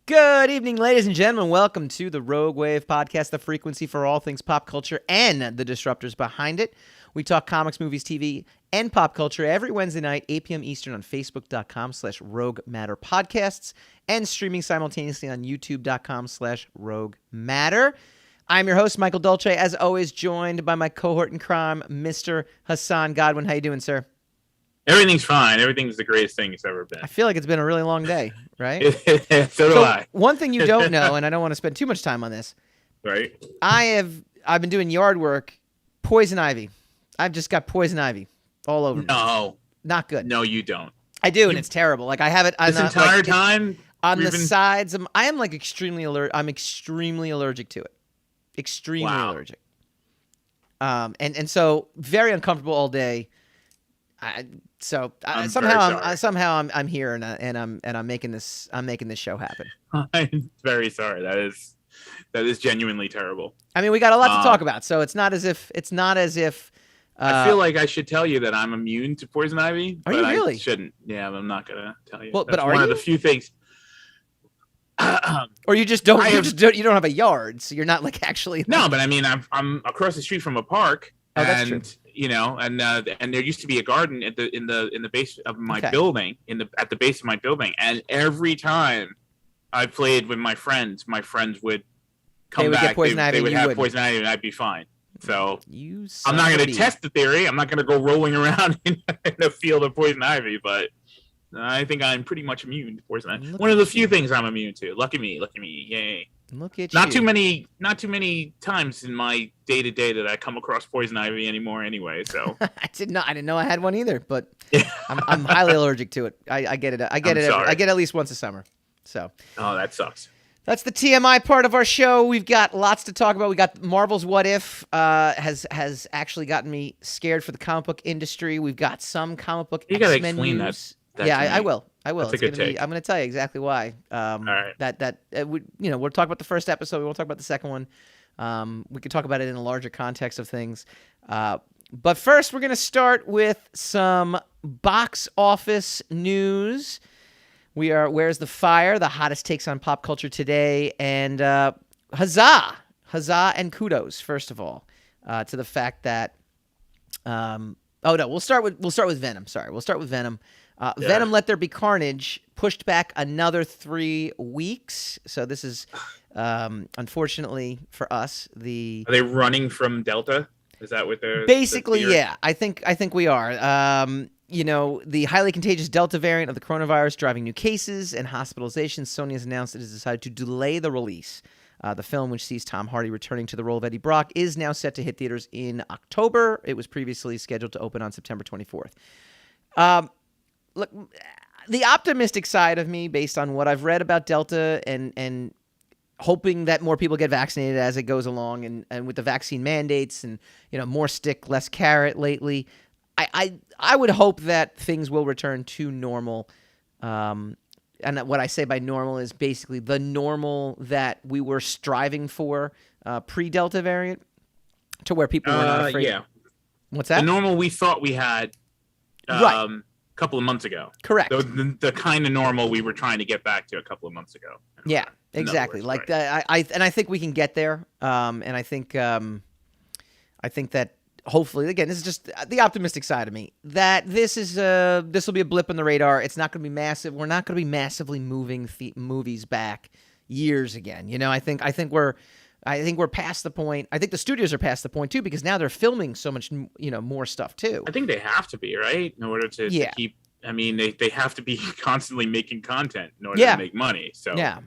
Good evening, ladies and gentlemen. Welcome to the Rogue Wave podcast, the frequency for all things pop culture and the disruptors behind it. We talk comics, movies, TV, and pop culture every Wednesday night, 8 p.m. Eastern on Facebook.com/Rogue Matter Podcasts and streaming simultaneously on YouTube.com/Rogue Matter. I'm your host, Michael Dolce, as always, joined by my cohort in crime, Mr. Hassan Godwin. How you doing, sir? Everything's fine. Everything's the greatest thing it's ever been. I feel like it's been a really long day, right? So do I. One thing you don't know, and I don't want to spend too much time on this. Right. I've been doing yard work, poison ivy. I've just got poison ivy all over me. No. Not good. No, you don't. I do, and it's terrible. Like I have it This entire time on the sides. I am like extremely allergic. I'm extremely allergic to it. Extremely allergic. And so very uncomfortable all day. Somehow I'm here and I'm making this show happen. I'm very sorry. That is genuinely terrible. I mean, we got a lot to talk about, so it's not as if I feel like I should tell you that I'm immune to poison ivy. Are you really? I shouldn't. Yeah, I'm not gonna tell you. Well, That's but are one you? of the few things. Or you just don't. You don't have a yard, so you're not like actually. No, but I mean, I'm across the street from a park. Oh, that's true. You know, and there used to be a garden in the base of my building, at the base of my building, and every time I played with my friends would come back. Get poison ivy, they would have poison ivy, and I'd be fine. So I'm not going to test the theory. I'm not going to go rolling around in a field of poison ivy, but I think I'm pretty much immune to poison ivy. One of the few things I'm immune to. Lucky me, yay! Look at not too many times in my day-to-day that I come across poison ivy anymore anyway, so I didn't know I had one either, but I'm highly allergic to it. I get it. I get it at least once a summer. So that sucks. That's the TMI part of our show. We've got lots to talk about. We got Marvel's What If has actually gotten me scared for the comic book industry. We've got some comic book X-Men news. I will. That's a good take. I'm going to tell you exactly why. All right. We'll talk about the first episode. We won't talk about the second one. We could talk about it in a larger context of things. But first, we're going to start with some box office news. Where's the Fire? The hottest takes on pop culture today, and huzzah and kudos first of all to the fact that. We'll start with Venom. Sorry, we'll start with Venom. Venom Let There Be Carnage pushed back another 3 weeks. So this is, unfortunately for us, Are they running from Delta? Is that what they're... Basically, yeah. I think we are. The highly contagious Delta variant of the coronavirus driving new cases and hospitalizations. Sony has announced it has decided to delay the release. The film, which sees Tom Hardy returning to the role of Eddie Brock, is now set to hit theaters in October. It was previously scheduled to open on September 24th. Look, the optimistic side of me, based on what I've read about Delta and hoping that more people get vaccinated as it goes along, and with the vaccine mandates and more stick, less carrot lately, I would hope that things will return to normal. And what I say by normal is basically the normal that we were striving for pre-Delta variant, to where people were not afraid. Yeah. What's that? The normal we thought we had. Right. A couple of months ago. Correct. The kind of normal we were trying to get back to a couple of months ago. Yeah, exactly. Words, right. I think we can get there. And I think that hopefully, again, this is just the optimistic side of me, that this will be a blip on the radar. It's not going to be massive. We're not going to be massively moving movies back years again. I think we're past the point. I think the studios are past the point too, because now they're filming so much, more stuff too. I think they have to be, right, in order to keep. I mean, they have to be constantly making content in order to make money. So yeah,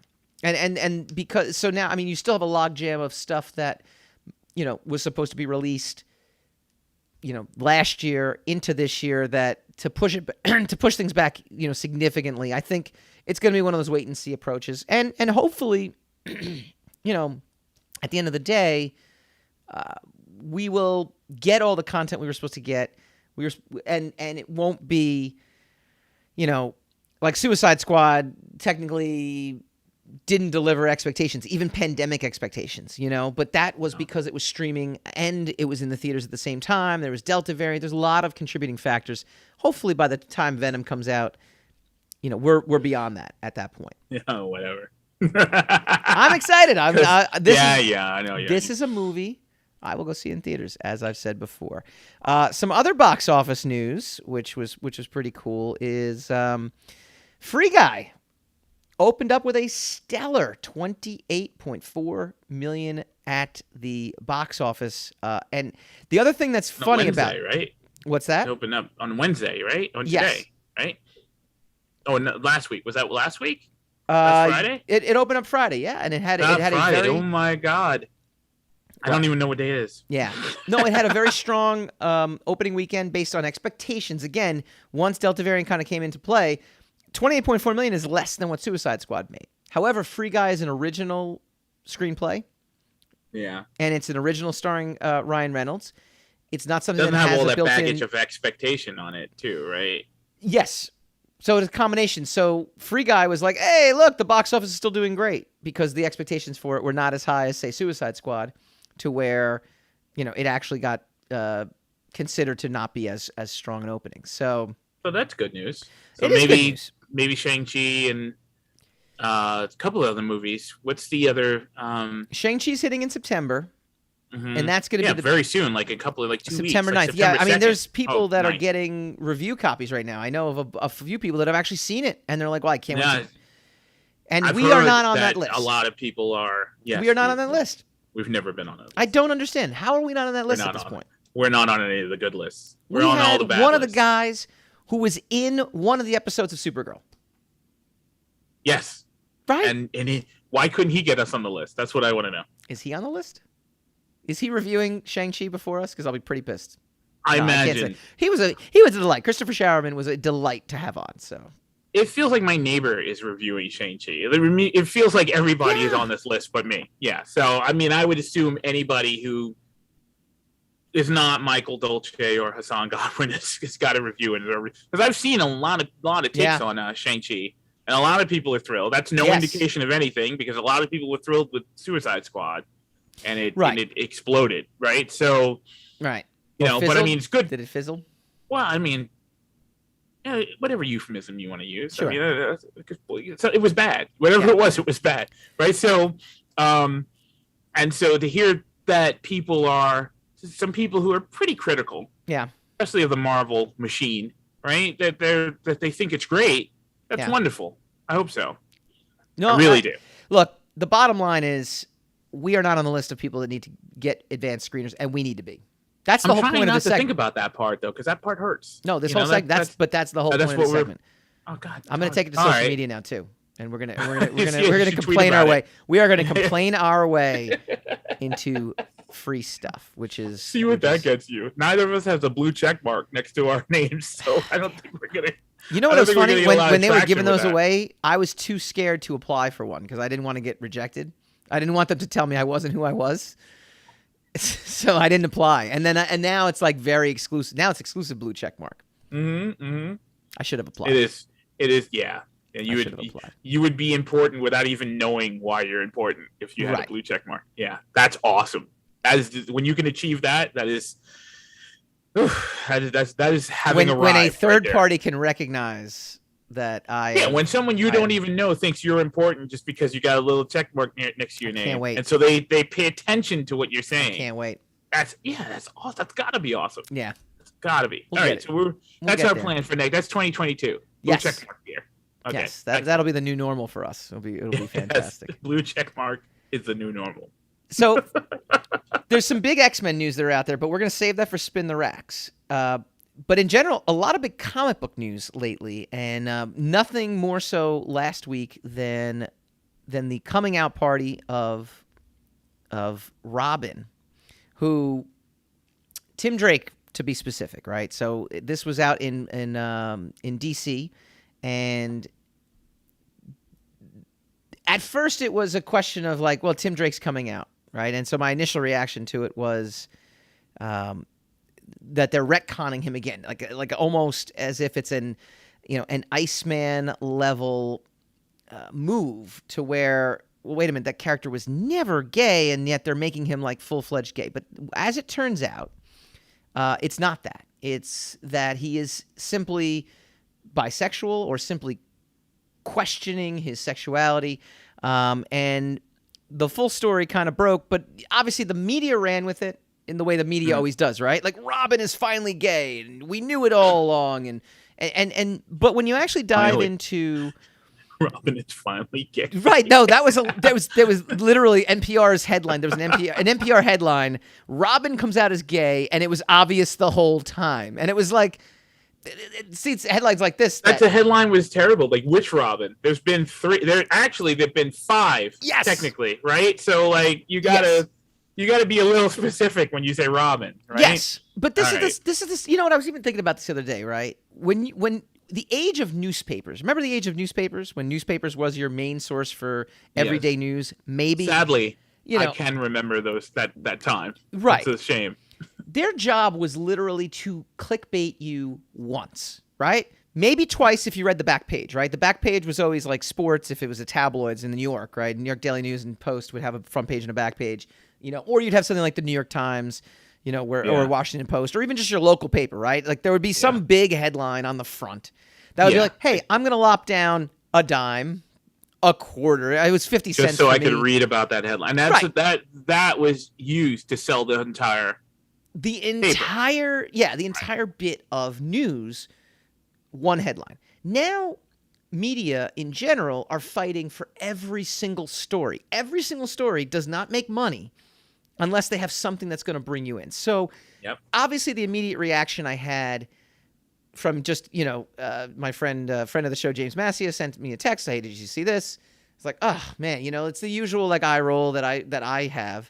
and because now, I mean, you still have a logjam of stuff that was supposed to be released, last year into this year, that to push things back, significantly. I think it's going to be one of those wait and see approaches, and hopefully, at the end of the day, we will get all the content we were supposed to get. And it won't be, like Suicide Squad technically didn't deliver expectations, even pandemic expectations, but that was because it was streaming and it was in the theaters at the same time. There was Delta variant. There's a lot of contributing factors. Hopefully by the time Venom comes out, we're beyond that at that point. Yeah, whatever. I'm excited. I know. Yeah, this is a movie I will go see in theaters, as I've said before. Some other box office news, which was pretty cool, is Free Guy opened up with a stellar $28.4 million at the box office. And the other thing that's funny Wednesday, about right? What's that? It opened up on Wednesday, right? On Yes. today, right? Oh, no, last week. Was that last week? Last Friday? It opened up Friday, yeah, and it had Friday. a very. Oh my God. I don't even know what day it is. Yeah. No, it had a very strong opening weekend based on expectations. Again, once Delta variant kind of came into play, $28.4 million is less than what Suicide Squad made. However, Free Guy is an original screenplay. Yeah. And it's an original starring Ryan Reynolds. It's not something that has have all a that baggage of expectation on it too, right? Yes. So it's a combination. So Free Guy was like, hey, look, the box office is still doing great because the expectations for it were not as high as, say, Suicide Squad, to where, it actually got considered to not be as strong an opening. So that's good news. So it is good news. Maybe Shang-Chi and a couple of other movies. What's the other? Shang-Chi's hitting in September. Mm-hmm. And that's going to be very soon, like a couple of 2 weeks. September 9th. September 2nd. I mean, there's people that are getting review copies right now. I know of a few people that have actually seen it, and they're like, well, I can't wait. And we are not on that list. A lot of people are. Yes, we are not on that list. We've never been on it. I don't understand. How are we not on that list at this point? We're not on any of the good lists. We're on all the bad lists. One of the guys who was in one of the episodes of Supergirl. Yes. Right. And why couldn't he get us on the list? That's what I want to know. Is he on the list? Is he reviewing Shang-Chi before us? Because I'll be pretty pissed. I imagine. He was a delight. Christopher Showerman was a delight to have on. So it feels like my neighbor is reviewing Shang-Chi. It feels like everybody is on this list but me. Yeah. So, I mean, I would assume anybody who is not Michael Dolce or Hassan Godwin has got a review in it. Because I've seen a lot of takes on Shang-Chi, and a lot of people are thrilled. That's no indication of anything, because a lot of people were thrilled with Suicide Squad, and it exploded, right? So, right. But I mean, it's good. Did it fizzle? Well, I mean, whatever euphemism you want to use. Sure. I mean, it was bad. Whatever it was bad, right? So, and so to hear that some people who are pretty critical, especially of the Marvel machine, right? That they think it's great. That's wonderful. I hope so. No, I really do. Look, the bottom line is we are not on the list of people that need to get advanced screeners, and we need to be. That's the whole point of the segment. I'm trying not to think about that part, though, because that part hurts. No, this whole segment. That's the whole point of the segment. Oh God! I'm going to take it to social media now too, and we're gonna complain our way. We are going to complain our way into free stuff, which is that gets you. Neither of us has a blue check mark next to our names, so I don't think we're gonna. You know what was funny when they were giving those away? I was too scared to apply for one because I didn't want to get rejected. I didn't want them to tell me I wasn't who I was. So I didn't apply, and now it's like very exclusive. Now it's exclusive blue check mark. I should have applied. It is. Yeah. You would be important without even knowing why you're important if you had a blue check mark. Yeah, that's awesome. When you can achieve that. That is having arrived. When a third party can recognize that when someone you don't even know thinks you're important just because you got a little check mark next to your name. Can't wait. And so they pay attention to what you're saying. I can't wait. That's awesome. That's gotta be awesome. Yeah. It's gotta be. All right. So that's our plan for next. That's 2022. Yes. Blue check mark here. Okay. Yes. That'll be the new normal for us. It'll be fantastic. Yes, blue check mark is the new normal. So there's some big X-Men news that are out there, but we're going to save that for Spin the Racks. But in general, a lot of big comic book news lately, and nothing more so last week than the coming out party of Robin, who Tim Drake, to be specific, right? So this was out in DC, and at first it was a question of like, well, Tim Drake's coming out, right? And so my initial reaction to it was that they're retconning him again, like almost as if it's an Iceman level move to where, well, wait a minute, that character was never gay, and yet they're making him like full-fledged gay. But as it turns out, it's not that. It's that he is simply bisexual or simply questioning his sexuality, and the full story kind of broke. But obviously, the media ran with it in the way the media always does, right? Like, Robin is finally gay, and we knew it all along. But when you actually dive into Robin is finally gay, right? No, there was literally NPR's headline. There was an NPR headline. Robin comes out as gay, and it was obvious the whole time. And it was like, see, it's headlines like this. The headline was terrible. Like, which Robin? There's been 3. There've been 5. Yes, technically, right? So like, you gotta be a little specific when you say Robin, right? Yes, but this is you know what, I was even thinking about this the other day, right? When the age of newspapers, remember the age of newspapers, when newspapers was your main source for everyday news? Maybe, sadly, I can remember that time. Right, it's a shame. Their job was literally to clickbait you once, right? Maybe twice if you read the back page, right? The back page was always like sports if it was the tabloids in New York, right? New York Daily News and Post would have a front page and a back page. Or you'd have something like the New York Times, or Washington Post, or even just your local paper, right? Like, there would be some big headline on the front that would be like, "Hey, I'm going to lop down a dime, a quarter." It was 50 cents just so I me. could read about that headline. And that was used to sell the entire bit of news, one headline. Now, media in general are fighting for every single story. Every single story does not make money unless they have something that's going to bring you in. So obviously the immediate reaction I had from just, my friend of the show, James Massia, sent me a text. "Hey, did you see this?" It's like, oh man, it's the usual like eye roll that I have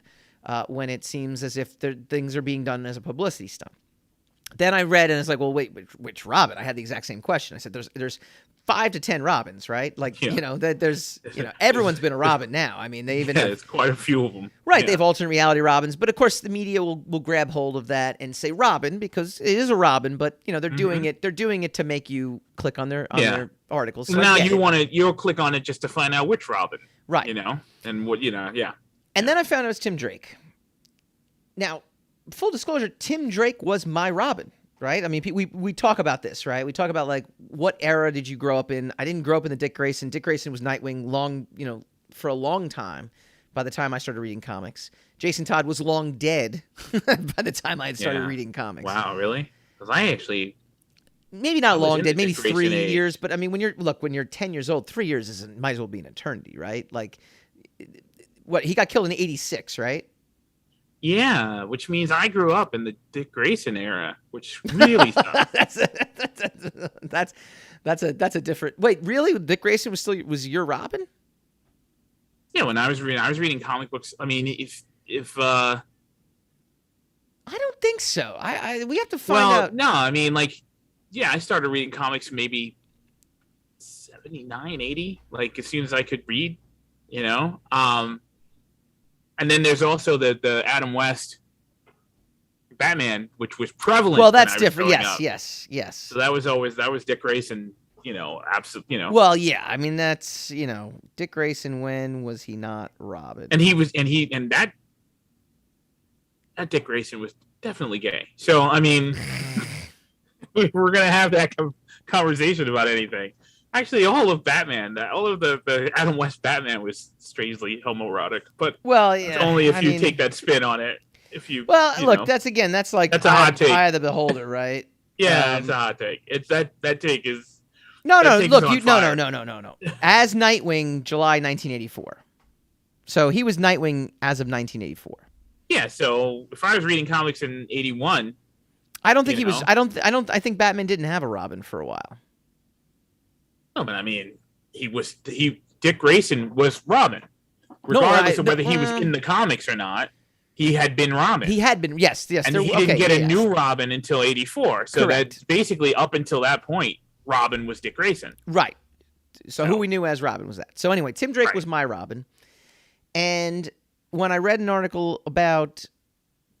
when it seems as if things are being done as a publicity stunt. Then I read and it's like, well, wait, which Robin? I had the exact same question. I said, there's 5 to 10 Robins, right? Like, there's, everyone's been a Robin now. I mean, they even have, it's quite a few of them. Right, they have alternate reality Robins, but of course the media will grab hold of that and say Robin because it is a Robin, but they're doing it to make you click on their articles. So now you'll click on it just to find out which Robin, right? And what And then I found out it was Tim Drake. Now, full disclosure, Tim Drake was my Robin. Right? I mean, we talk about this, right? We talk about, like, what era did you grow up in? I didn't grow up in the Dick Grayson. Dick Grayson was Nightwing for a long time by the time I started reading comics. Jason Todd was long dead by the time I had started reading comics. Wow, really? Because I actually... Maybe not long dead, maybe 3 years. But, I mean, when you're 10 years old, 3 years might as well be an eternity, right? Like, he got killed in 86, right? Yeah, which means I grew up in the Dick Grayson era, which really sucks. that's a different. Wait, really? Dick Grayson was your Robin? Yeah, when I was reading comic books. I mean, if I don't think so. We have to find out. No, I mean, like, I started reading comics maybe 79, 80, like as soon as I could read, And then there's also the Adam West Batman, which was prevalent. Well, that's different. Yes. So that was Dick Grayson, absolutely, Well, yeah. I mean, that's, Dick Grayson. When was he not Robin? And that Dick Grayson was definitely gay. So, I mean, we're gonna have that conversation about anything. Actually, all of Batman, all of the Adam West Batman was strangely homoerotic, but only if you take that spin on it. If you look, that's like that's a hot take. Eye of the beholder, right? Yeah, it's a hot take. It's that take is no. As Nightwing, July 1984. So he was Nightwing as of 1984. Yeah. So if I was reading comics in 81, I don't think he was. I think Batman didn't have a Robin for a while. No, but I mean, Dick Grayson was Robin, regardless of whether he was in the comics or not. He had been Robin. He had been, yes. And he didn't get a new Robin until 84. So that's basically up until that point, Robin was Dick Grayson. Right. So who we knew as Robin was that. So anyway, Tim Drake was my Robin. And when I read an article about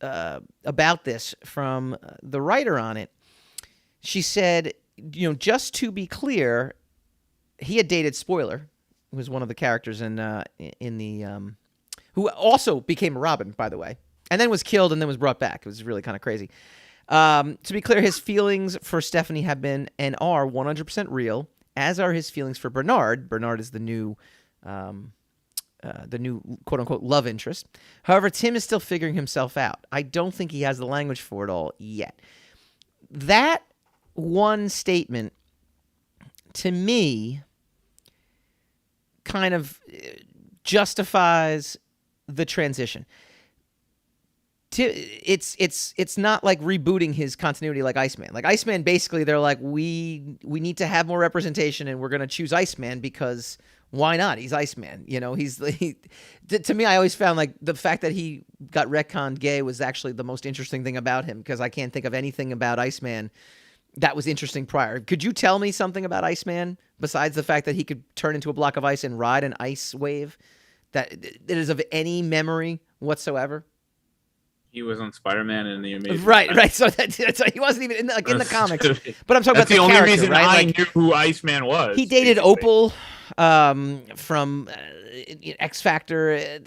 this from the writer on it, she said, just to be clear, he had dated Spoiler, who was one of the characters in the who also became a Robin, by the way, and then was killed and then was brought back. It was really kind of crazy. To be clear, his feelings for Stephanie have been and are 100% real, as are his feelings for Bernard. Bernard is the new quote-unquote love interest. However, Tim is still figuring himself out. I don't think he has the language for it all yet. That one statement, to me, kind of justifies the transition. It's not like rebooting his continuity like Iceman. Like Iceman, basically, they're like, we need to have more representation, and we're going to choose Iceman because why not? He's Iceman. To me, I always found like the fact that he got retconned gay was actually the most interesting thing about him, because I can't think of anything about Iceman that was interesting prior. Could you tell me something about Iceman besides the fact that he could turn into a block of ice and ride an ice wave that is of any memory whatsoever? He was on Spider-Man in the Amazing right. So that's he wasn't even in the comics. But I'm talking about the only character, reason right? I knew who Iceman was. He dated Opal from X Factor.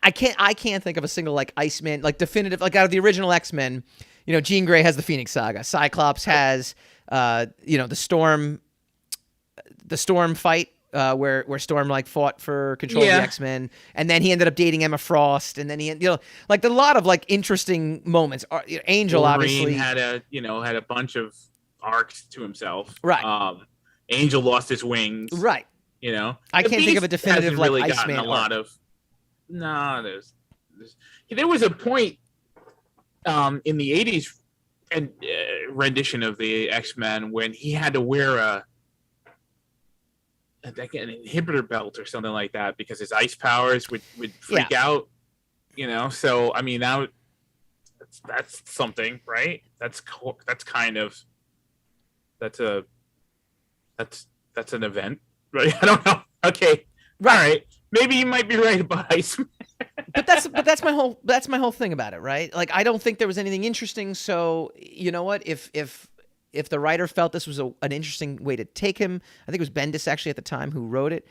I can't think of a single like Iceman, like definitive, like out of the original X-Men. Jean Grey has the Phoenix Saga. Cyclops has the Storm fight. Where Storm like fought for control of the X-Men, and then he ended up dating Emma Frost, and then he like a lot of like interesting moments. Angel Wolverine obviously had a bunch of arcs to himself. Right. Angel lost his wings. Right. I can't think of a definitive like really Iceman. There was a point in the 80s and rendition of the X-Men when he had to wear an inhibitor belt or something like that because his ice powers would freak out, So I mean, that's something, right? That's an event, right? I don't know. Okay, right. All right. Maybe you might be right about ice. But that's my whole thing about it, right? Like I don't think there was anything interesting. So you know what? If the writer felt this was an interesting way to take him, I think it was Bendis actually at the time who wrote it,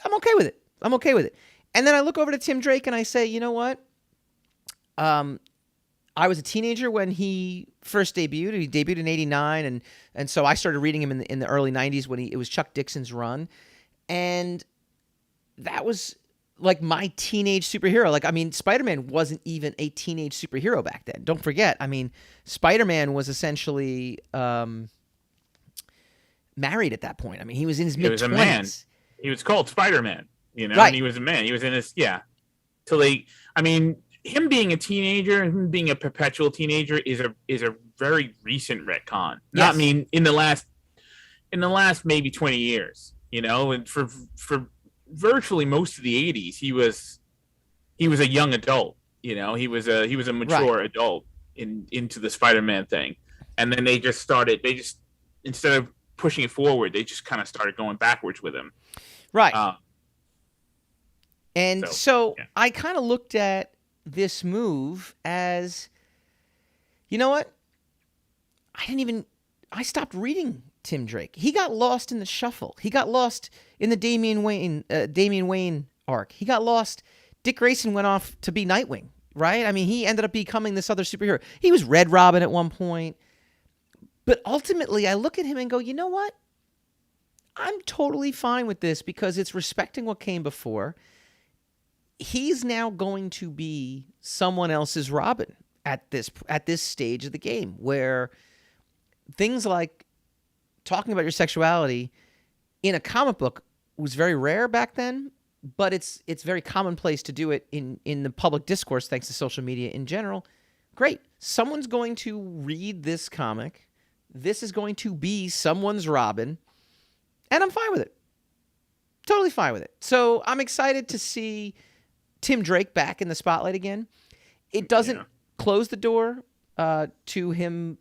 I'm okay with it. And then I look over to Tim Drake and I say, you know what? I was a teenager when he first debuted. He debuted in '89, and so I started reading him in the early '90s when it was Chuck Dixon's run, and that was like my teenage superhero. Like, I mean, Spider-Man wasn't even a teenage superhero back then. Don't forget. I mean, Spider-Man was essentially married at that point. I mean, he was in his mid-20s. He was a man. He was called Spider-Man, Right. And he was a man. He was in his, him being a teenager and him being a perpetual teenager is a very recent retcon. Yes. I mean, in the last maybe 20 years, and for virtually most of the 80s, he was a young adult. He was a mature adult into the Spider-Man thing, and then they just instead of pushing it forward, they just kind of started going backwards with him. Right. So I kind of looked at this move as, you know what? I stopped reading Tim Drake. He got lost in the shuffle. He got lost in the Damian Wayne arc. He got lost. Dick Grayson went off to be Nightwing, right? I mean, he ended up becoming this other superhero. He was Red Robin at one point. But ultimately, I look at him and go, you know what? I'm totally fine with this because it's respecting what came before. He's now going to be someone else's Robin at this stage of the game, where things like talking about your sexuality in a comic book was very rare back then, but it's very commonplace to do it in the public discourse thanks to social media in general. Great. Someone's going to read this comic. This is going to be someone's Robin, and I'm fine with it. Totally fine with it. So I'm excited to see Tim Drake back in the spotlight again. It doesn't close the door to him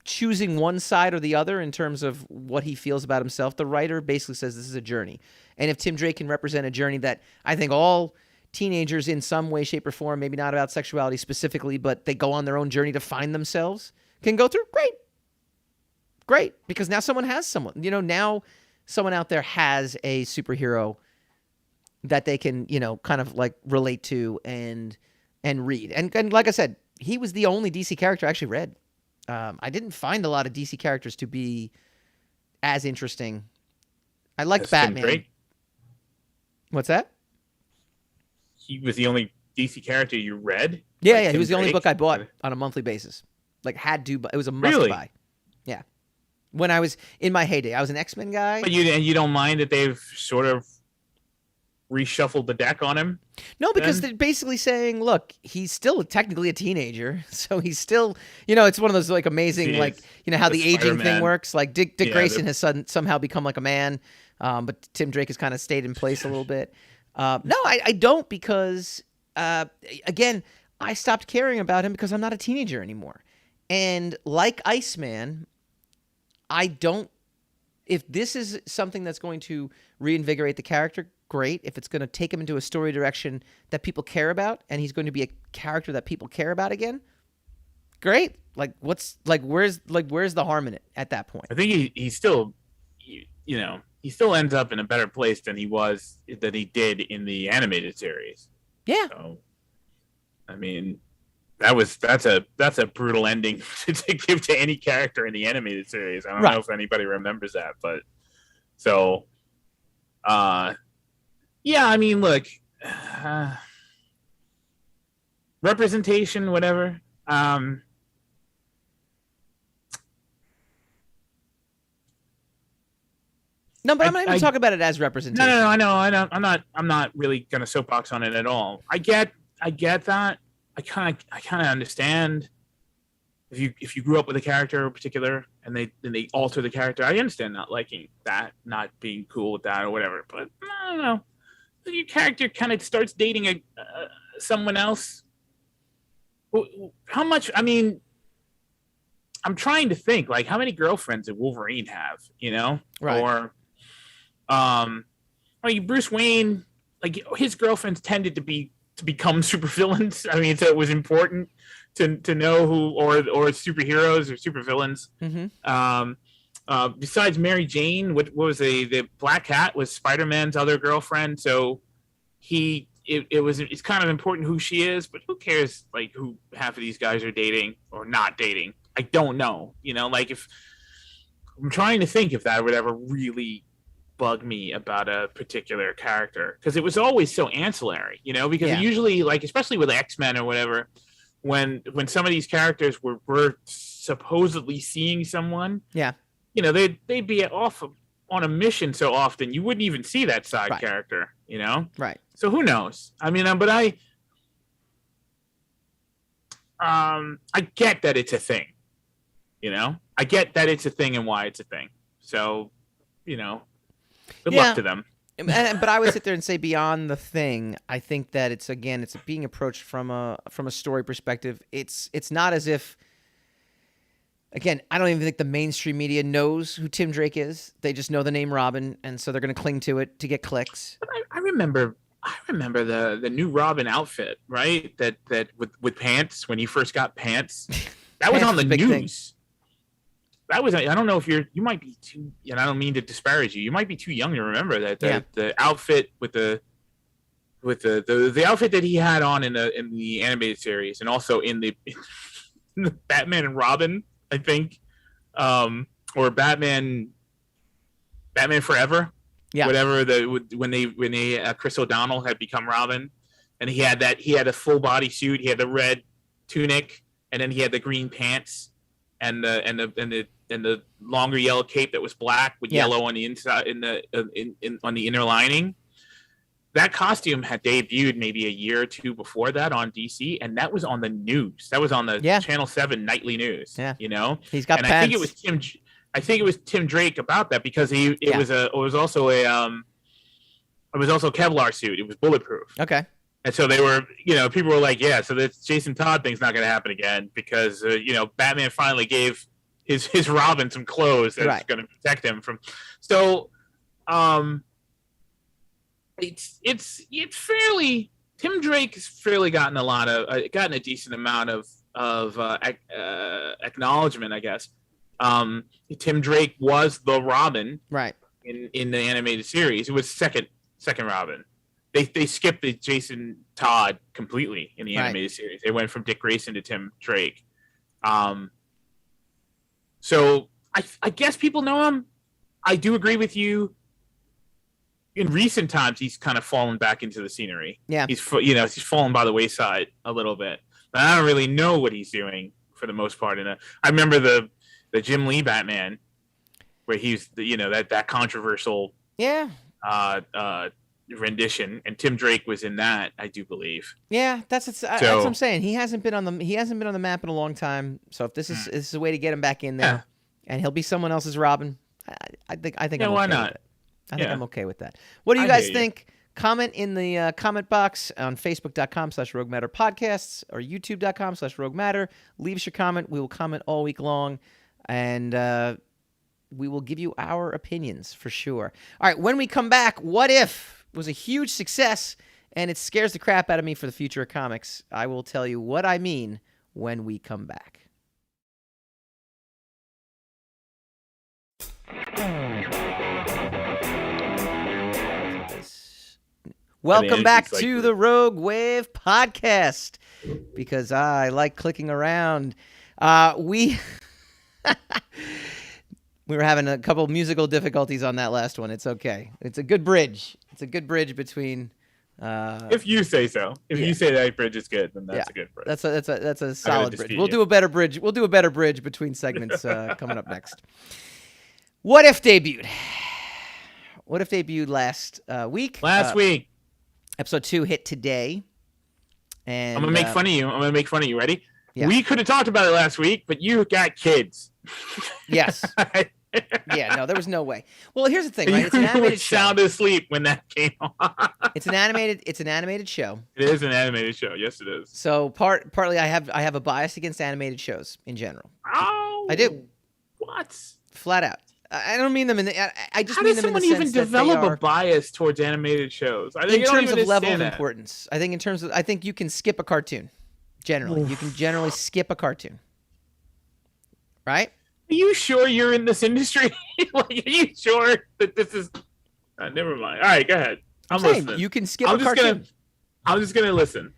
choosing one side or the other in terms of what he feels about himself. The writer basically says this is a journey. And if Tim Drake can represent a journey that I think all teenagers in some way, shape, or form, maybe not about sexuality specifically, but they go on their own journey to find themselves, can go through, great. Because now someone has someone. Now someone out there has a superhero that they can, kind of like relate to and read. And like I said, he was the only DC character I actually read. I didn't find a lot of DC characters to be as interesting. I liked As Tim Batman. Drake? What's that? He was the only DC character you read? Yeah, Like yeah. He Tim was the only Drake? book I bought on a monthly basis. Like had to, it was a must Really? buy. Yeah. When I was in my heyday, I was an X-Men guy. But you don't mind that they've sort of reshuffled the deck on him? No, because they're basically saying, look, he's still technically a teenager, so he's still, it's one of those like amazing, like how the aging Spider-Man thing works. Like Dick Grayson has somehow become like a man, but Tim Drake has kind of stayed in place a little bit. No, I don't, because again, I stopped caring about him because I'm not a teenager anymore, and like Iceman, I don't. If this is something that's going to reinvigorate the character, great. If it's going to take him into a story direction that people care about, and he's going to be a character that people care about again, great. Like, where's the harm in it at that point? I think he still, he still ends up in a better place than he did in the animated series. Yeah. So, I mean, that's a brutal ending to give to any character in the animated series. I don't know if anybody remembers that, but so, yeah, I mean, look, representation, whatever. No, but I'm not even talking about it as representation. No, I know. I'm not really gonna soapbox on it at all. I get that. I kind of understand if you grew up with a character in particular and they alter the character. I understand not liking that, not being cool with that or whatever. But I don't know. If your character kind of starts dating someone else, how much? I mean, I'm trying to think, like, how many girlfriends did Wolverine have? Right. Or Bruce Wayne, like, his girlfriends tended to become supervillains. I mean, so it was important to know who or superheroes or supervillains. Mm-hmm. Besides Mary Jane, what was the Black Cat was Spider-Man's other girlfriend, so it's kind of important who she is, but who cares, like, who half of these guys are dating or not dating? I don't know. Like, if I'm trying to think if that would ever really bug me about a particular character, because it was always so ancillary, because usually, like, especially with X-Men or whatever, when some of these characters were supposedly seeing someone, they'd be off on a mission so often you wouldn't even see that side character, Right. So who knows? I mean, but I get that it's a thing, I get that it's a thing and why it's a thing. So, good luck to them. But I would sit there and say, beyond the thing, I think that it's being approached from a story perspective. It's not as if, again, I don't even think the mainstream media knows who Tim Drake is. They just know the name Robin, and so they're going to cling to it to get clicks. But I remember the new Robin outfit, right? That with pants, when he first got pants. That was on the news. Thing. That was, I don't know if you might be too, and I don't mean to disparage you. You might be too young to remember that the outfit with the outfit that he had on in the animated series, and also in the Batman and Robin, I think, or Batman Forever, whatever, when Chris O'Donnell had become Robin, and he had a full body suit, he had the red tunic, and then he had the green pants, and the longer yellow cape that was black with yellow on the inside on the inner lining. That costume had debuted maybe a year or two before that on DC, and that was on the news. That was on the Channel 7 nightly news. Yeah. He's got and pants. I think it was Tim Drake about that, because it was also a Kevlar suit. It was bulletproof. Okay. And so they were, people were like, so this Jason Todd thing's not going to happen again, because Batman finally gave his Robin some clothes that's going to protect him from. So, it's fairly, Tim Drake's fairly gotten a decent amount of acknowledgement, I guess. Tim Drake was the Robin, right, in the animated series. It was second Robin. They skipped the Jason Todd completely in the animated series. They went from Dick Grayson to Tim Drake. So I guess people know him. I do agree with you. In recent times, he's kind of fallen back into the scenery. Yeah, he's fallen by the wayside a little bit. But I don't really know what he's doing for the most part. I remember the Jim Lee Batman, where he's that controversial rendition, and Tim Drake was in that, I do believe. Yeah, that's what I'm saying. He hasn't been on the map in a long time. So if this is a way to get him back in there, and he'll be someone else's Robin, I think I'm okay why not? with it. I think I'm okay with that. What do you guys think? Comment in the comment box on Facebook.com/Rogue Matter Podcasts or YouTube.com/Rogue Matter. Leave us your comment. We will comment all week long, and we will give you our opinions for sure. All right, when we come back, What If was a huge success, and it scares the crap out of me for the future of comics. I will tell you what I mean when we come back. Welcome back to the Rogue Wave podcast, because I like clicking around. We were having a couple musical difficulties on that last one. It's okay. It's a good bridge. It's a good bridge between. If you say so. If you say that bridge is good, then that's a good bridge. That's a solid bridge. We'll do a better bridge. We'll do a better bridge between segments coming up next. What If debuted? What If debuted last week? Last week. Episode 2 hit today. And I'm gonna make fun of you. Ready? Yeah. We could have talked about it last week, but you got kids. Yes. Yeah, no, there was no way. Well, here's the thing, right? It's an You animated were show. sound asleep when that came on. It's an animated show. It is an animated show. Yes, it is. So partly I have a bias against animated shows in general. Oh, I do. What? Flat out. I don't mean them in the. I just How mean does them in the someone sense even that develop they are, a bias towards animated shows? in terms of level of importance. I think you can skip a cartoon. Generally, you can generally skip a cartoon. Right? Are you sure you're in this industry? Like, are you sure that this is? Never mind. All right, go ahead. I'm listening. You can skip a cartoon. I'm just gonna listen.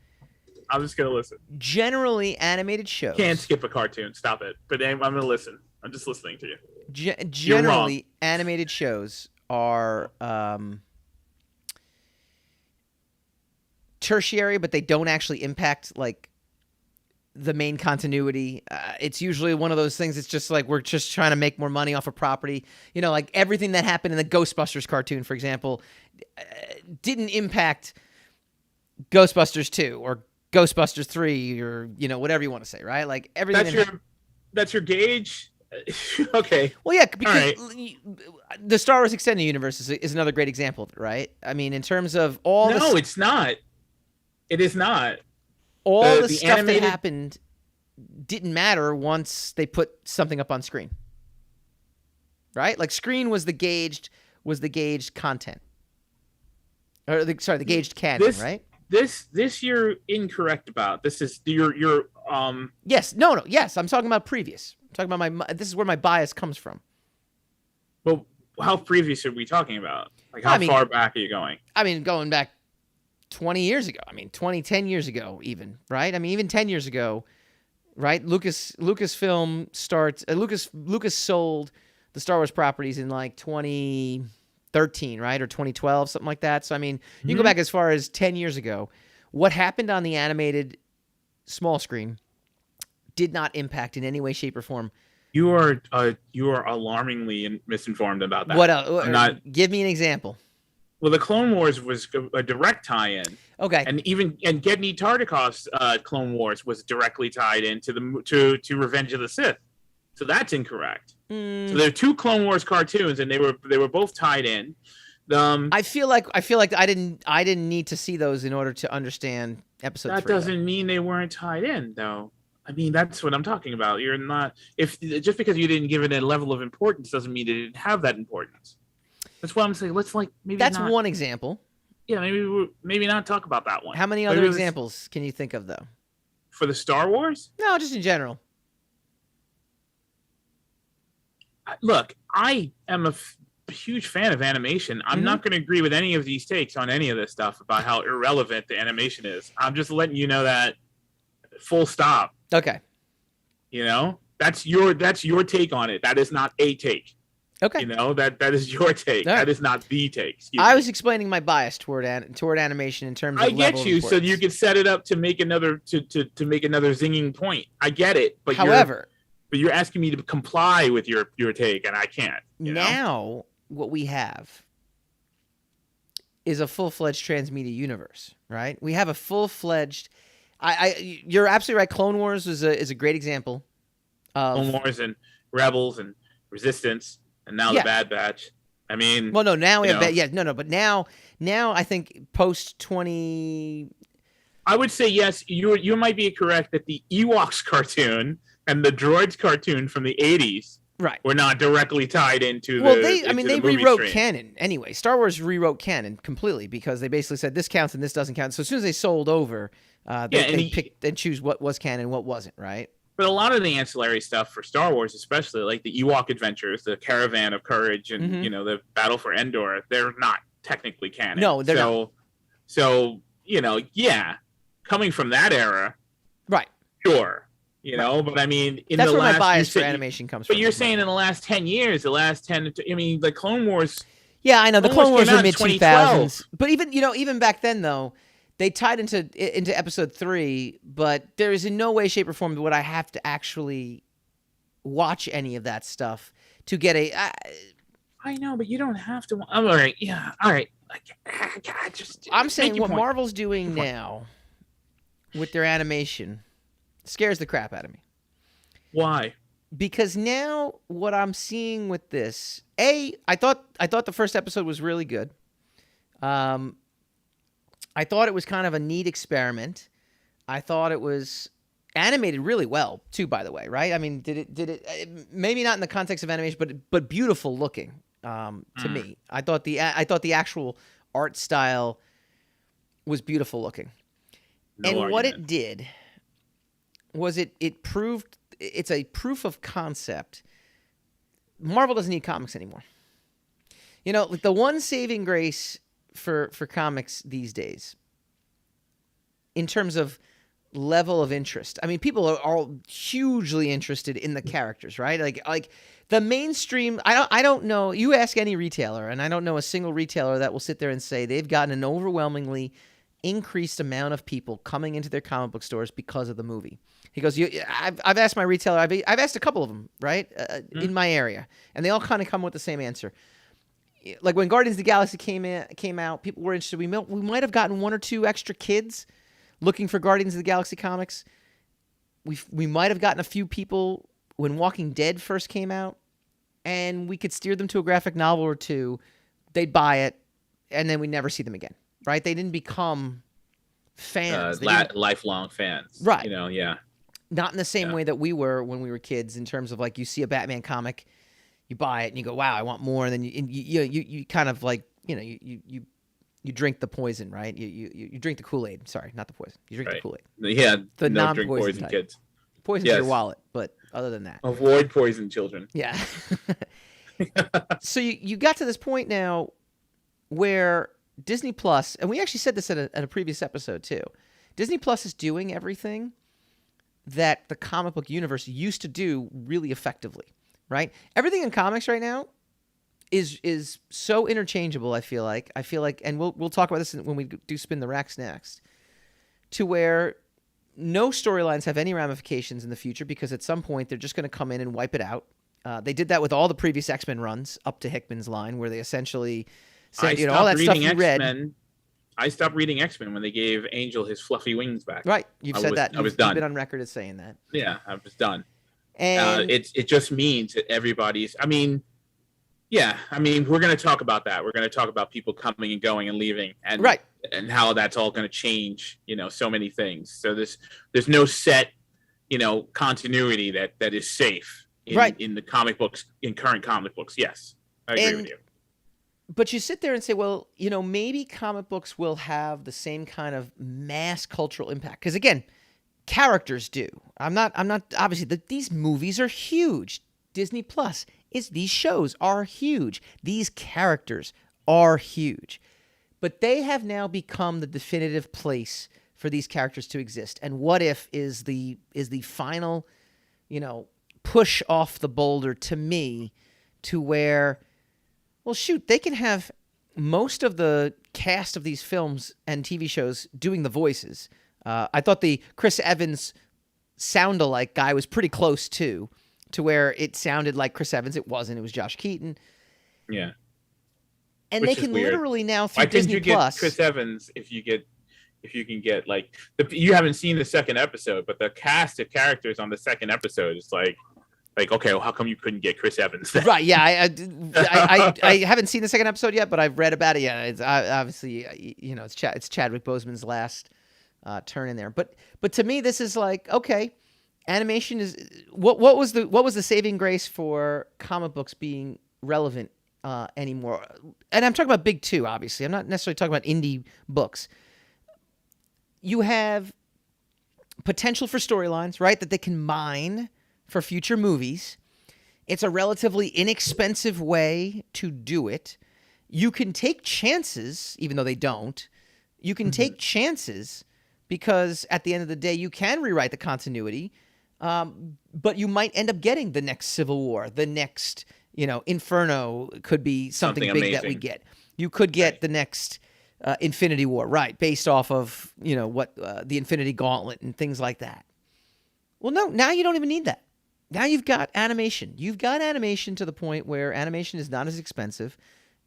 Generally, animated shows. Can't skip a cartoon. Stop it. But I'm gonna listen. I'm just listening to you. Generally, animated shows are tertiary, but they don't actually impact like the main continuity. It's usually one of those things. It's just like we're just trying to make more money off a property. You know, like everything that happened in the Ghostbusters cartoon, for example, didn't impact Ghostbusters 2 or Ghostbusters 3 or whatever you want to say, right? Like everything. That's your gauge. Okay. Well, yeah, because the Star Wars Extended Universe is another great example of it, right? I mean, in terms of all No, it's not. It is not. All the stuff that happened didn't matter once they put something up on screen. Right? Like screen was the gauged content. Or the gauged canon, right? This you're incorrect about. This is your Yes, no, yes, I'm talking about previous. I'm talking about this is where my bias comes from. Well, how previous are we talking about? Like how far back are you going? I mean, going back 20 years ago. I mean, 10 years ago even, right? I mean, even 10 years ago, right? Lucasfilm starts Lucas sold the Star Wars properties in like 2013, right? Or 2012, something like that. So I mean, you can go back as far as 10 years ago. What happened on the animated small screen did not impact in any way, shape, or form. You are alarmingly misinformed about that. What else? Give me an example. Well, the Clone Wars was a direct tie-in. Okay. And Genndy Tartakov's Clone Wars was directly tied into to Revenge of the Sith. So that's incorrect. So there are two Clone Wars cartoons, and they were both tied in. I feel like I didn't need to see those in order to understand episode 3. That doesn't mean they weren't tied in, though. I mean, that's what I'm talking about. You're not just because you didn't give it a level of importance doesn't mean it didn't have that importance. That's why I'm saying that's one example. Yeah, maybe not talk about that one. How many other examples can you think of though? For the Star Wars? No, just in general. Look, I am a huge fan of animation. I'm not going to agree with any of these takes on any of this stuff about how irrelevant the animation is. I'm just letting you know that. Full stop. Okay. That's your take on it. That is not a take. Okay. You know, that is your take. All right. That is not the take. I was explaining my bias toward animation in terms of I level get you, of so you importance. could set it up to make another to make another zinging point. I get it, but However, you're asking me to comply with your take, and I can't. You know? now what we have is a full-fledged transmedia universe, right? We have a full-fledged. You're absolutely right. Clone Wars is a great example of Clone Wars and Rebels and Resistance, and now the Bad Batch. I mean, well, no, now we have but now I think post 20. I would say yes. You might be correct that the Ewoks cartoon and the Droids cartoon from the 80s, right, were not directly tied into. Well, they rewrote canon anyway. Star Wars rewrote canon completely because they basically said this counts and this doesn't count. So as soon as they sold over, they picked and choose what was canon and what wasn't, right? But a lot of the ancillary stuff for Star Wars, especially like the Ewok Adventures, the Caravan of Courage, and the Battle for Endor, they're not technically canon. No, they're not. So coming from that era, right? Sure, but I mean, that's where my bias for animation comes from. But you're saying in the last 10 years, the Clone Wars. Yeah, I know the Clone Wars were mid 2000s, but even back then though. They tied into episode 3, but there is in no way, shape, or form would I have to actually watch any of that stuff to get a. I know, but you don't have to. All right, yeah, all right. I'm saying what Marvel's doing now with their animation scares the crap out of me. Why? Because now what I'm seeing with this, I thought the first episode was really good. I thought it was kind of a neat experiment. I thought it was animated really well too, by the way, right? I mean, did it maybe not in the context of animation, but beautiful looking to me. I thought the actual art style was beautiful looking. What it did was it proved it's a proof of concept. Marvel doesn't need comics anymore. Like the one saving grace for comics these days in terms of level of interest. I mean, people are hugely interested in the characters, right? Like the mainstream, I don't know, you ask any retailer and I don't know a single retailer that will sit there and say they've gotten an overwhelmingly increased amount of people coming into their comic book stores because of the movie. He goes, I've asked my retailer, I've asked a couple of them, right, in my area, and they all kind of come with the same answer. Like when Guardians of the Galaxy came out, people were interested. We might have gotten one or two extra kids looking for Guardians of the Galaxy comics. We might have gotten a few people when Walking Dead first came out, and we could steer them to a graphic novel or two. They'd buy it, and then we never see them again, right? They didn't become fans. Lifelong fans. Right. Yeah. Not in the same way that we were when we were kids in terms of like you see a Batman comic, you buy it and you go, wow, I want more. And then you kind of like, you drink the poison, right? You drink the Kool-Aid. Sorry, not the poison. You drink the Kool-Aid. Yeah. The non-poison drink poison kids. Poison's your wallet, but other than that. Avoid poison children. Yeah. So you got to this point now where Disney Plus, and we actually said this at a previous episode too, Disney Plus is doing everything that the comic book universe used to do really effectively. Right? Everything in comics right now is so interchangeable, I feel like, and we'll talk about this when we do Spin the Racks next, to where no storylines have any ramifications in the future because at some point they're just going to come in and wipe it out. They did that with all the previous X-Men runs up to Hickman's line where they essentially said, all that stuff you read. I stopped reading X-Men when they gave Angel his fluffy wings back. Right. You've said that. I was done. You've been on record as saying that. Yeah, I was done. And it just means that everybody's. I mean, we're going to talk about that. We're going to talk about people coming and going and leaving, and and how that's all going to change. So many things. So there's no set, continuity that is safe in the comic books, in current comic books. Yes, I agree with you. But you sit there and say, well, maybe comic books will have the same kind of mass cultural impact because again. Characters do. I'm not obviously these movies are huge. Disney Plus these shows are huge. These characters are huge. But they have now become the definitive place for these characters to exist. And What If is the final, push off the boulder to me to where, well, shoot, they can have most of the cast of these films and TV shows doing the voices. I thought the Chris Evans sound-alike guy was pretty close to where it sounded like Chris Evans. It wasn't. It was Josh Keaton. Yeah. And Which they can weird. literally now through Why Disney couldn't you Plus. get Chris Evans if you can get like you haven't seen the second episode, but the cast of characters on the second episode is like okay, well, how come you couldn't get Chris Evans then? Right? Yeah, I haven't seen the second episode yet, but I've read about it. Yeah, it's obviously it's Chadwick Boseman's last turn in there. But to me, this is like, okay, animation is what was the saving grace for comic books being relevant anymore? And I'm talking about big two, obviously. I'm not necessarily talking about indie books. You have potential for storylines, right, that they can mine for future movies. It's a relatively inexpensive way to do it. You can take chances, even though they don't. You can take chances because at the end of the day, you can rewrite the continuity, but you might end up getting the next Civil War, the next, Inferno could be something big amazing that we get. You could get the next Infinity War, right, based off of, what the Infinity Gauntlet and things like that. Well, no, now you don't even need that. Now you've got animation. You've got animation to the point where animation is not as expensive.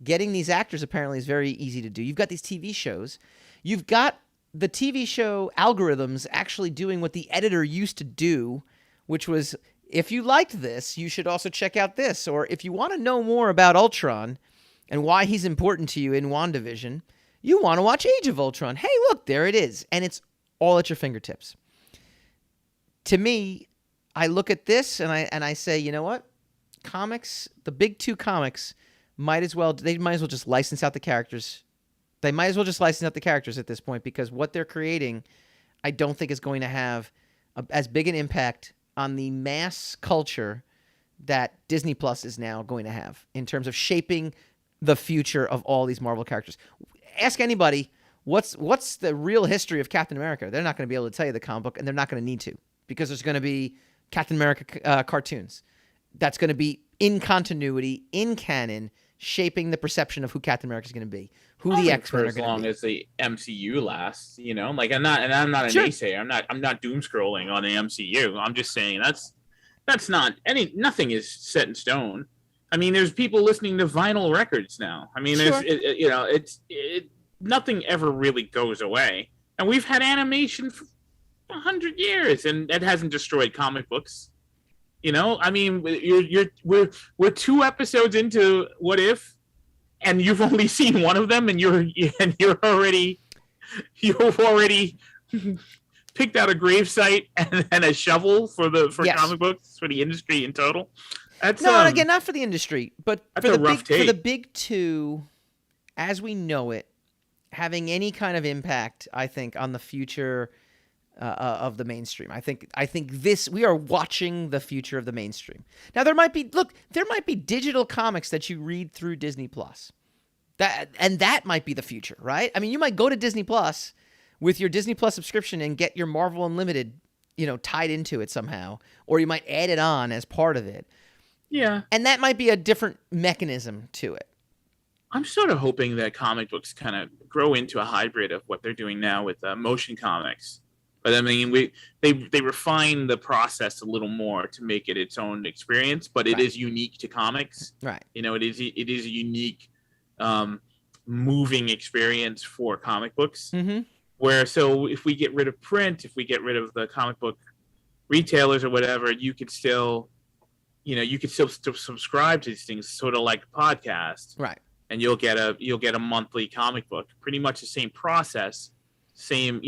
Getting these actors apparently is very easy to do. You've got these TV shows. You've got the TV show algorithms actually doing what the editor used to do, which was, if you liked this, you should also check out this. Or if you want to know more about Ultron and why he's important to you in WandaVision, you want to watch Age of Ultron. Hey, look, there it is. And it's all at your fingertips. To me, I look at this and I say, you know what? Comics, the big two comics, might as well just license out the characters. They might as well just license out the characters at this point, because what they're creating, I don't think is going to have as big an impact on the mass culture that Disney Plus is now going to have in terms of shaping the future of all these Marvel characters. Ask anybody, what's the real history of Captain America? They're not going to be able to tell you the comic book, and they're not going to need to, because there's going to be Captain America cartoons. That's going to be in continuity, in canon, shaping the perception of who Captain America is going to be, who the X-Men are going to be. As long as the MCU lasts, I'm not a naysayer. I'm not doom scrolling on the MCU. I'm just saying that's not nothing is set in stone. I mean, there's people listening to vinyl records now. I mean, nothing ever really goes away, and we've had animation for 100 years, and it hasn't destroyed comic books. I mean, we're 2 episodes into What If, and you've only seen one of them, and you've already picked out a gravesite and a shovel for yes. comic books for the industry in total. That's and again, not for the industry, but for the big two, as we know it, having any kind of impact, I think, on the future of the mainstream. I think we are watching the future of the mainstream. Now there might be digital comics that you read through Disney Plus. That might be the future, right? I mean, you might go to Disney Plus with your Disney Plus subscription and get your Marvel Unlimited, tied into it somehow, or you might add it on as part of it. Yeah. And that might be a different mechanism to it. I'm sort of hoping that comic books kind of grow into a hybrid of what they're doing now with motion comics. But I mean, they refine the process a little more to make it its own experience, but it is unique to comics. Right. It is a unique, moving experience for comic books. Mm-hmm. So if we get rid of print, if we get rid of the comic book retailers or whatever, you could still subscribe to these things, sort of like a podcast. Right. And you'll get a monthly comic book, pretty much the same process. Same,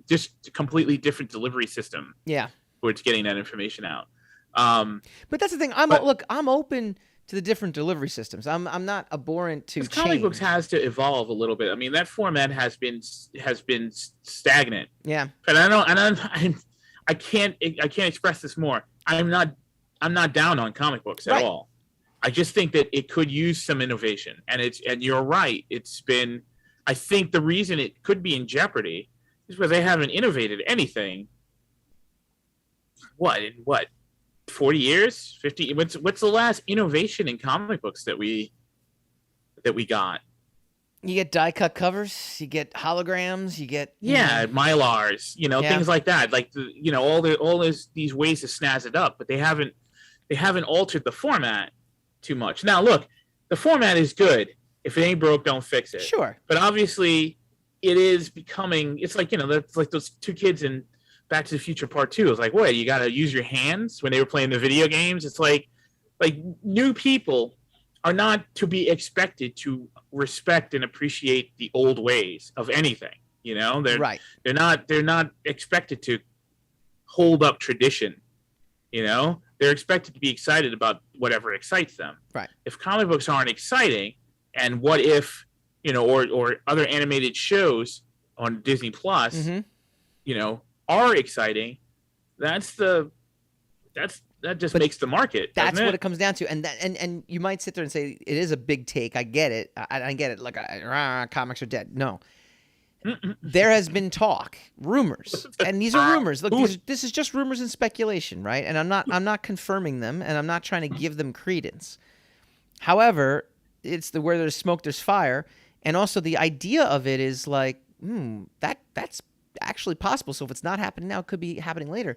just a completely different delivery system. Yeah, where it's getting that information out. But that's the thing. I'm open to the different delivery systems. I'm not abhorrent to change. Comic books has to evolve a little bit. I mean, that format has been stagnant. Yeah, and I can't express this more. I'm not down on comic books at all. I just think that it could use some innovation, and you're right. I think the reason it could be in jeopardy is because they haven't innovated anything. What 40 years, 50. What's the last innovation in comic books that we got? You get die cut covers, you get holograms, you get Mylars, things like that. Like these ways to snazz it up, but they haven't altered the format too much. Now look, the format is good. If it ain't broke, don't fix it. Sure. But obviously it is becoming, it's like, that's like those two kids in Back to the Future Part 2. It's like, what, you got to use your hands when they were playing the video games? It's like new people are not to be expected to respect and appreciate the old ways of anything. They're right. They're not expected to hold up tradition. They're expected to be excited about whatever excites them. Right. If comic books aren't exciting, and what if, or other animated shows on Disney Plus, mm-hmm. Are exciting, that just makes the market. That's what it comes down to. And you might sit there and say it is a big take. I get it. I get it. Like comics are dead. No. There has been talk, rumors, and these are rumors. Look, this is just rumors and speculation, right? And I'm not confirming them, and I'm not trying to give them credence. However, it's where there's smoke, there's fire, and also the idea of it is like, that's actually possible. So if it's not happening now, it could be happening later.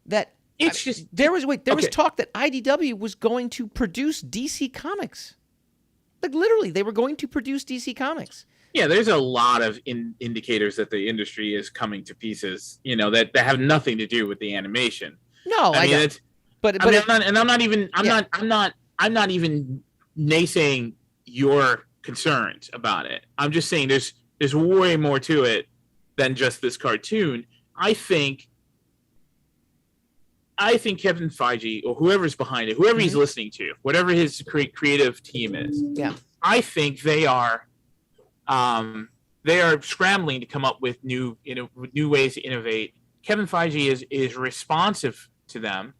There was talk that IDW was going to produce DC Comics. Like literally, they were going to produce DC Comics. Yeah, there's a lot of indicators that the industry is coming to pieces. That have nothing to do with the animation. No, I'm not even naysaying your concerns about it. I'm just saying there's way more to it than just this cartoon. I think Kevin Feige, or whoever's behind it, whoever he's listening to, whatever his creative team is, I think they are scrambling to come up with new ways to innovate. Kevin Feige is responsive to them,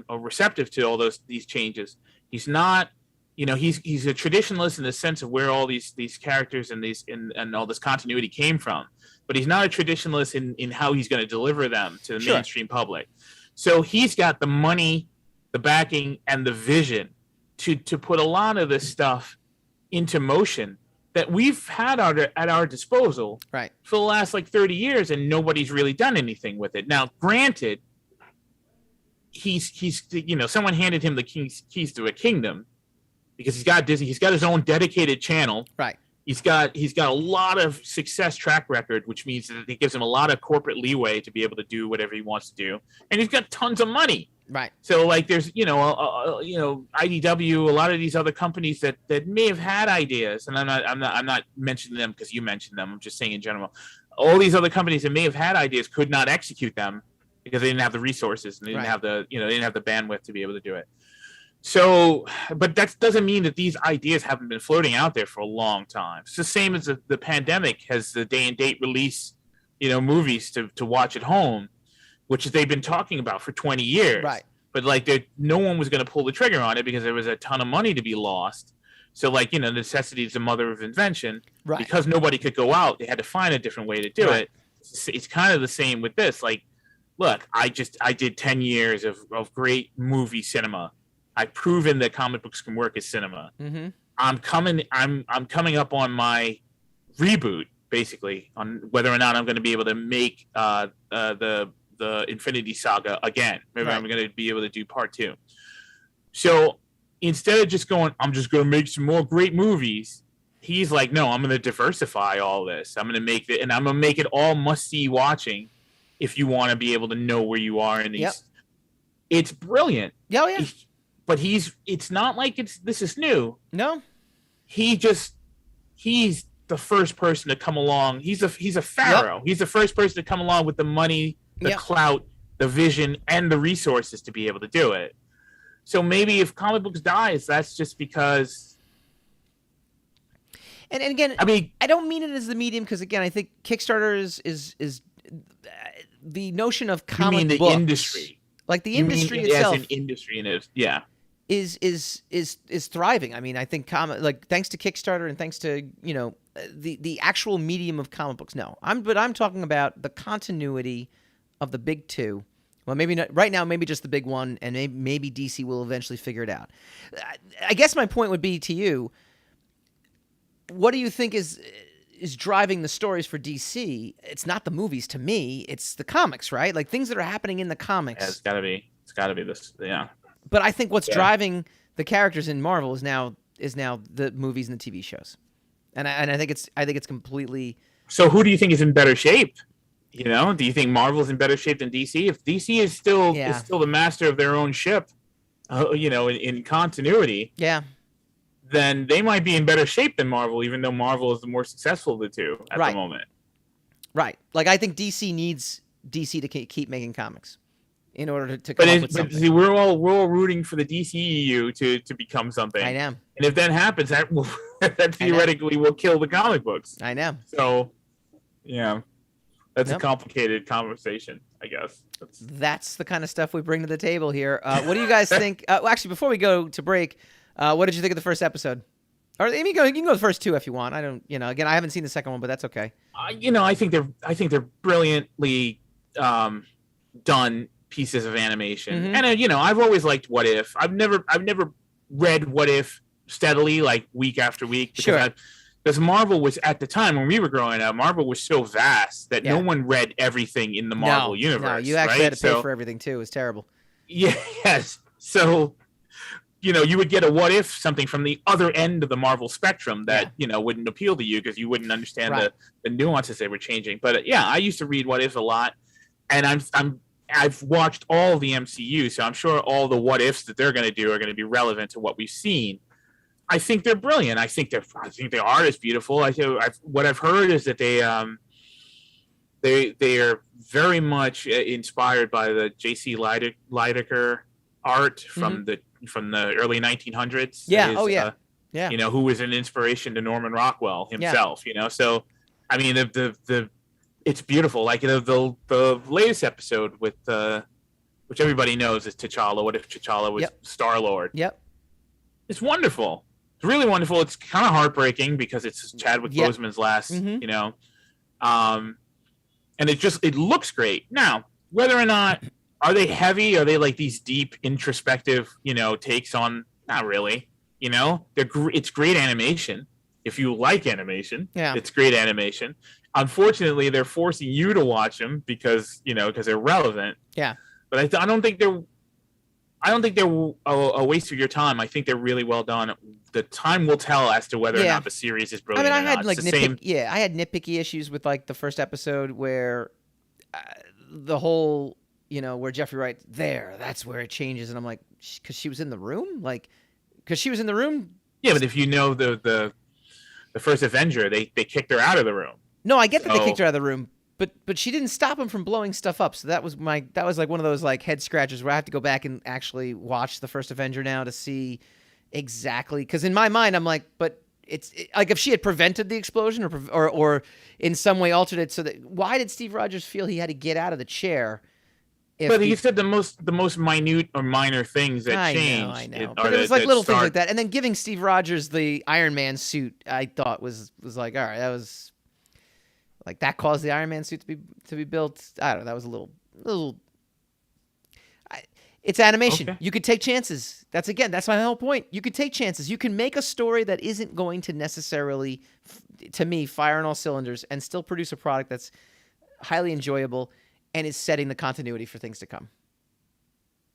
or receptive to all these changes. He's not, he's a traditionalist in the sense of where all these characters and all this continuity came from, but he's not a traditionalist in how he's going to deliver them to the mainstream public. So he's got the money, the backing, and the vision to put a lot of this stuff into motion that we've had at our disposal for the last 30 years, and nobody's really done anything with it. Now, granted, he's someone handed him the keys to a kingdom because he's got Disney. He's got his own dedicated channel. Right. He's got a lot of success track record, which means that it gives him a lot of corporate leeway to be able to do whatever he wants to do, and he's got tons of money. Right. So there's IDW, a lot of these other companies that may have had ideas, and I'm not mentioning them because you mentioned them. I'm just saying in general, all these other companies that may have had ideas could not execute them because they didn't have the resources and they didn't have the they didn't have the bandwidth to be able to do it. So, but that doesn't mean that these ideas haven't been floating out there for a long time. It's the same as the pandemic has the day and date release, movies to watch at home, which they've been talking about for 20 years. Right. But no one was going to pull the trigger on it because there was a ton of money to be lost. So necessity is the mother of invention. Right. Because nobody could go out, they had to find a different way to do it. It's kind of the same with this. Look, I did 10 years of great movie cinema. I've proven that comic books can work as cinema. Mm-hmm. I'm coming up on my reboot, basically, on whether or not I'm going to be able to make the Infinity Saga again. Maybe I'm going to be able to do part 2. So instead of just going, I'm just going to make some more great movies, he's like, no, I'm going to diversify all this. I'm going to make it, and I'm going to make it all must-see watching if you want to be able to know where you are in these. Yep. It's brilliant. Oh, yeah. But it's not like this is new. No. He's the first person to come along. He's a pharaoh. Yep. He's the first person to come along with the money, the clout, the vision, and the resources to be able to do it. So maybe if comic books dies, that's just because. And again, I mean, I don't mean it as the medium because again, I think Kickstarter is the notion of comic you mean the books, industry, like the industry itself, as an industry, and is thriving. I mean, I think thanks to Kickstarter and thanks to the actual medium of comic books. No, I'm talking about the continuity of the big two Well, maybe not right now. Maybe just the big one, and maybe DC will eventually figure it out. I guess my point would be to you: what do you think is driving the stories for DC? It's not the movies to me. It's the comics, right? Like things that are happening in the comics. Yeah, it's got to be. It's got to be this. Yeah. But I think what's driving the characters in Marvel is now the movies and the TV shows, and I think it's completely. So who do you think is in better shape? You know, do you think Marvel's in better shape than DC? If DC is still the master of their own ship, you know, in continuity, then they might be in better shape than Marvel, even though Marvel is the more successful of the two at the moment. Right. Like I think DC needs DC to keep making comics in order to come up with something. But see, we're all rooting for the DCEU to become something. I know. And if that happens, that theoretically will kill the comic books. I know. So, yeah. That's a complicated conversation, I guess. That's the kind of stuff we bring to the table here. What do you guys think? Well, actually, before we go to break, what did you think of the first episode? Or you can go the first two if you want. I don't, again, I haven't seen the second one, but that's okay. I think they're brilliantly done pieces of animation, and I've always liked What If. I've never read What If steadily, like week after week, because Marvel was, at the time when we were growing up, Marvel was so vast that no one read everything in the Marvel universe. No, you actually had to pay for everything too. It was terrible. Yes. So, you would get a What If, something from the other end of the Marvel spectrum that, wouldn't appeal to you because you wouldn't understand the nuances they were changing. But I used to read What If a lot, and I've watched all of the MCU, so I'm sure all the What Ifs that they're going to do are going to be relevant to what we've seen. I think they're brilliant. I think the art is beautiful. What I've heard is that they are very much inspired by the J.C. Lydecker art from the early 1900s. Yeah. Who was an inspiration to Norman Rockwell himself. So I mean it's beautiful. Like the latest episode with which everybody knows is T'Challa. What if T'Challa was Star-Lord? Yep. It's wonderful. It's really wonderful. It's kind of heartbreaking because it's Chadwick Boseman's last, and it looks great. Now, whether or not are they heavy? Are they like these deep introspective, takes on? Not really. It's great animation. If you like animation, it's great animation. Unfortunately, they're forcing you to watch them because they're relevant. Yeah. But I don't think they're a waste of your time. I think they're really well done. The time will tell as to whether or not the series is brilliant. I had I had nitpicky issues with like the first episode where the whole, where Jeffrey Wright that's where it changes, and I'm like, because she was in the room, Yeah, but if the first Avenger, they kicked her out of the room. No, I get that they kicked her out of the room. But she didn't stop him from blowing stuff up. So that was like one of those like head scratches where I have to go back and actually watch the first Avenger now to see exactly, because in my mind I'm like, but it's like if she had prevented the explosion or in some way altered it, so that why did Steve Rogers feel he had to get out of the chair? But he said the most minute or minor things that changed. I know. But it was like little things like that, and then giving Steve Rogers the Iron Man suit, I thought was like, all right, that was. Like that caused the Iron Man suit to be built. I don't know. That was a little. It's animation. Okay. You could take chances. That's my whole point. You could take chances. You can make a story that isn't going to necessarily, to me, fire on all cylinders and still produce a product that's highly enjoyable and is setting the continuity for things to come.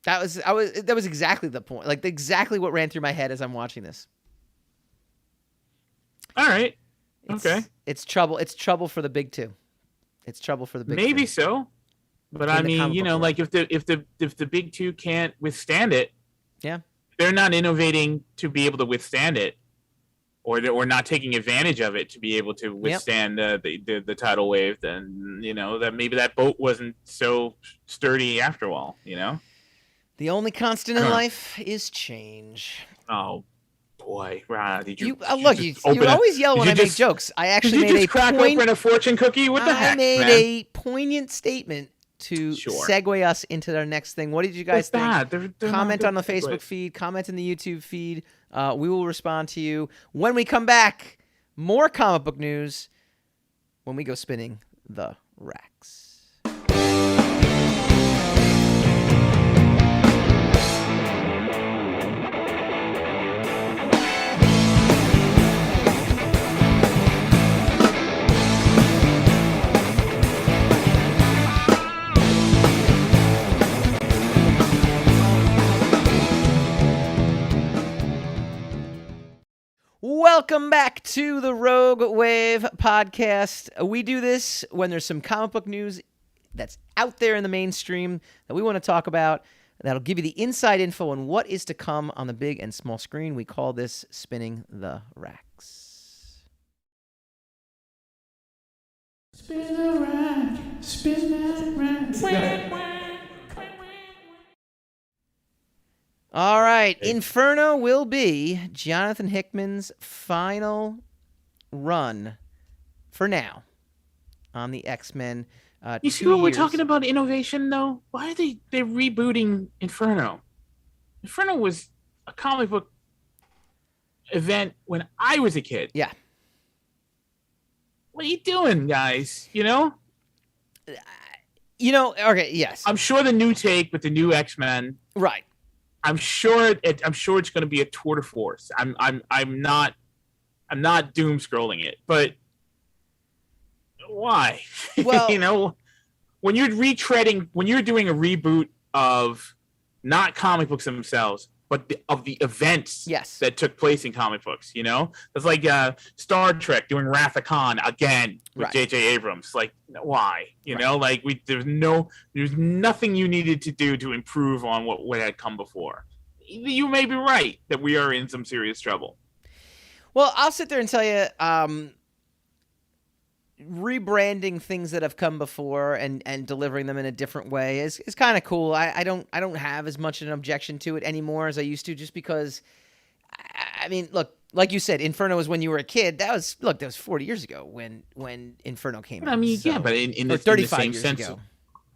That was exactly the point. Like exactly what ran through my head as I'm watching this. All right. Okay. It's trouble. It's trouble for the big two. It's trouble for the big. Maybe so, but I mean, like if the big two can't withstand it, they're not innovating to be able to withstand it, or not taking advantage of it to be able to withstand the tidal wave. Then that maybe that boat wasn't so sturdy after all. The only constant in life is change. Oh. Boy, you always yell when I make jokes. I actually made crack open a fortune cookie. What the heck, man? I made a poignant statement to segue us into our next thing. What did you guys think? They're comment on the Facebook feed. Comment in the YouTube feed. We will respond to you when we come back. More comic book news when we go spinning the racks. Welcome back to the Rogue Wave podcast. We do this when there's some comic book news that's out there in the mainstream that we want to talk about. That'll give you the inside info on what is to come on the big and small screen. We call this Spinning the Racks. Spin the rack, spin that rack. All right, Inferno will be Jonathan Hickman's final run for now on the X-Men. You see what we're talking about innovation, though? Why are they're rebooting Inferno? Inferno was a comic book event when I was a kid. Yeah. What are you doing, guys? Okay, yes. I'm sure the new take with the new X-Men. Right. I'm sure it's going to be a tour de force. I'm not doom scrolling it, but why? Well, when you're doing a reboot of not comic books themselves, but of the events that took place in comic books, it's like Star Trek doing Wrath of Khan again with J.J. Abrams. Like, why? There's nothing you needed to do to improve on what had come before. You may be right that we are in some serious trouble. Well, I'll sit there and tell you, rebranding things that have come before and delivering them in a different way is kind of cool. I don't have as much an objection to it anymore as I used to, just because, I mean, look, like you said, Inferno was when you were a kid. That was 40 years ago when Inferno came out. I mean, but in the same sense ago.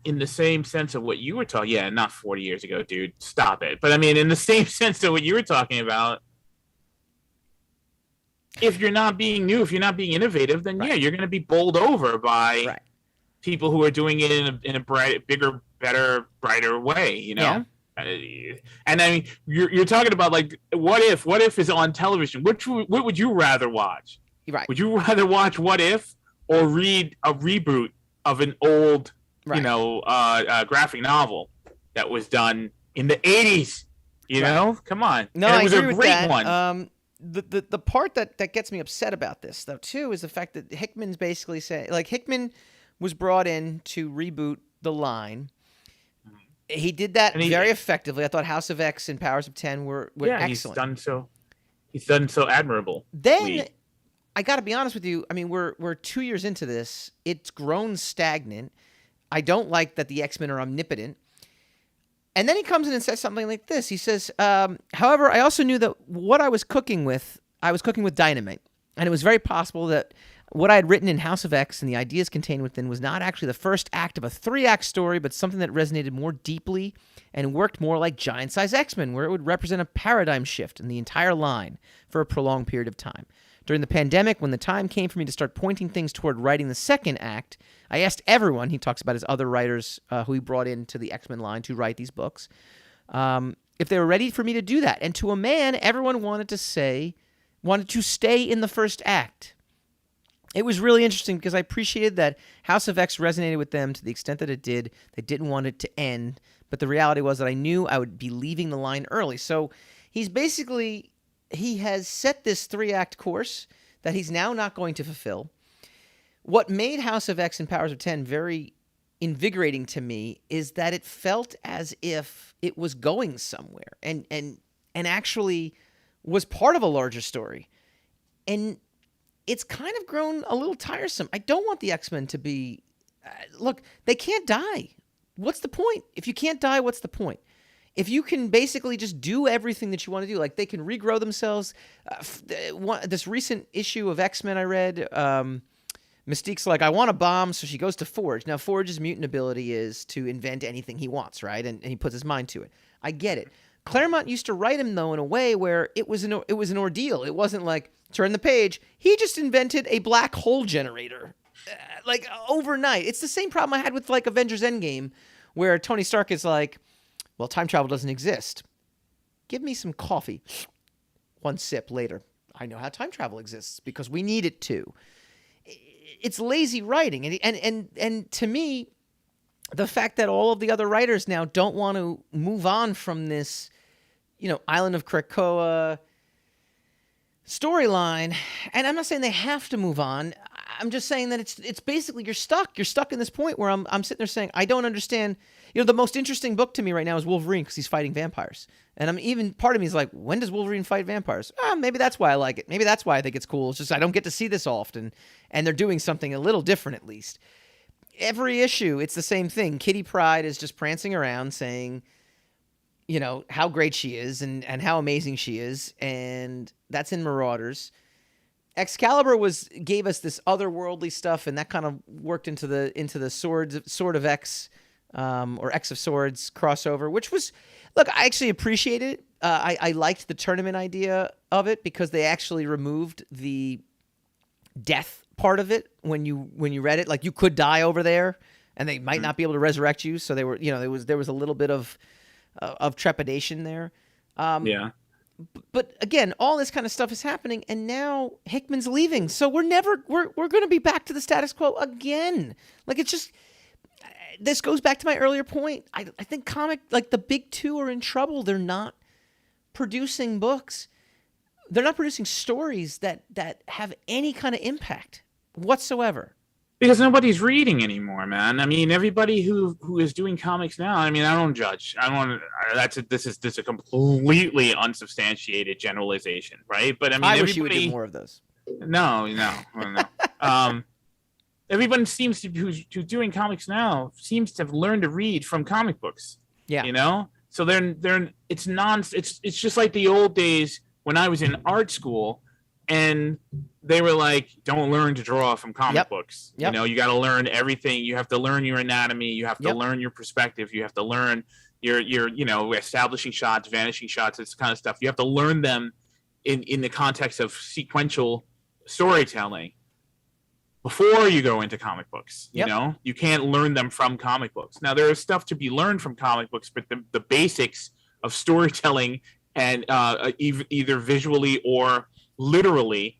In the same sense of what you were talking, not 40 years ago, dude. Stop it. But I mean, in the same sense of what you were talking about, if you're not being new, if you're not being innovative, then you're going to be bowled over by people who are doing it in a bigger, better, brighter way. Yeah. And I mean, you're talking about like, what if is on television? What would you rather watch? Right. Would you rather watch What If or read a reboot of an old, graphic novel that was done in the 80s? You know, come on. No, and it was I agree a with great that. one. The part that gets me upset about this, though, too, is the fact that Hickman's basically saying, like, Hickman was brought in to reboot the line. He did that very effectively. I thought House of X and Powers of 10 were excellent. He's done so admirable. Then I got to be honest with you. I mean, we're 2 years into this. It's grown stagnant. I don't like that the X-Men are omnipotent. And then he comes in and says something like this. He says, however, I also knew that what I was cooking with dynamite. And it was very possible that what I had written in House of X and the ideas contained within was not actually the first act of a 3-act story, but something that resonated more deeply and worked more like giant-size X-Men, where it would represent a paradigm shift in the entire line for a prolonged period of time. During the pandemic, when the time came for me to start pointing things toward writing the second act, I asked everyone, he talks about his other writers who he brought into the X-Men line to write these books, if they were ready for me to do that. And to a man, everyone wanted to stay in the first act. It was really interesting because I appreciated that House of X resonated with them to the extent that it did. They didn't want it to end, but the reality was that I knew I would be leaving the line early. So he has set this 3-act course that he's now not going to fulfill. What made House of X and Powers of 10 very invigorating to me is that it felt as if it was going somewhere and actually was part of a larger story. And it's kind of grown a little tiresome. I don't want the X-Men to be... look, they can't die. What's the point? If you can't die, what's the point? If you can basically just do everything that you want to do, like they can regrow themselves. This recent issue of X-Men I read, Mystique's like, I want a bomb, so she goes to Forge. Now, Forge's mutant ability is to invent anything he wants, right? And he puts his mind to it. I get it. Claremont used to write him, though, in a way where it was an ordeal. It wasn't like, turn the page. He just invented a black hole generator, like, overnight. It's the same problem I had with, like, Avengers Endgame, where Tony Stark is like, well, time travel doesn't exist. Give me some coffee. One sip later, I know how time travel exists because we need it to. It's lazy writing. And to me, the fact that all of the other writers now don't want to move on from this, Island of Krakoa, storyline, and I'm not saying they have to move on. I'm just saying that it's basically you're stuck. You're stuck in this point where I'm sitting there saying I don't understand. You know, the most interesting book to me right now is Wolverine because he's fighting vampires, and I'm even part of me is like, when does Wolverine fight vampires? Maybe that's why I like it. Maybe that's why I think it's cool. It's just I don't get to see this often, and they're doing something a little different at least. Every issue, it's the same thing. Kitty Pryde is just prancing around saying, you know, how great she is and how amazing she is, and that's in Marauders. Excalibur gave us this otherworldly stuff, and that kind of worked into the Sword of X, or X of Swords crossover, which was, look, I actually appreciated it. I liked the tournament idea of it because they actually removed the death part of it when you read it. Like, you could die over there, and they might not be able to resurrect you. So they were, you know, there was a little bit of trepidation there. Yeah. But again, all this kind of stuff is happening, and now Hickman's leaving, so we're going to be back to the status quo again. Like, it's just, this goes back to my earlier point. I think like the big two are in trouble. They're not producing books. They're not producing stories that have any kind of impact whatsoever. Because nobody's reading anymore, man. I mean, everybody who is doing comics now. I mean, I don't judge. I don't. This is a completely unsubstantiated generalization, right? But I mean, I wish you would do more of those. No. Everyone seems to who's doing comics now seems to have learned to read from comic books. Yeah, you know. So it's It's just like the old days when I was in art school. And they were like, don't learn to draw from comic books. Yep. You know, you got to learn everything. You have to learn your anatomy. You have to learn your perspective. You have to learn your you know, establishing shots, vanishing shots, this kind of stuff. You have to learn them in the context of sequential storytelling before you go into comic books. You know, you can't learn them from comic books. Now, there is stuff to be learned from comic books, but the basics of storytelling and either visually or literally,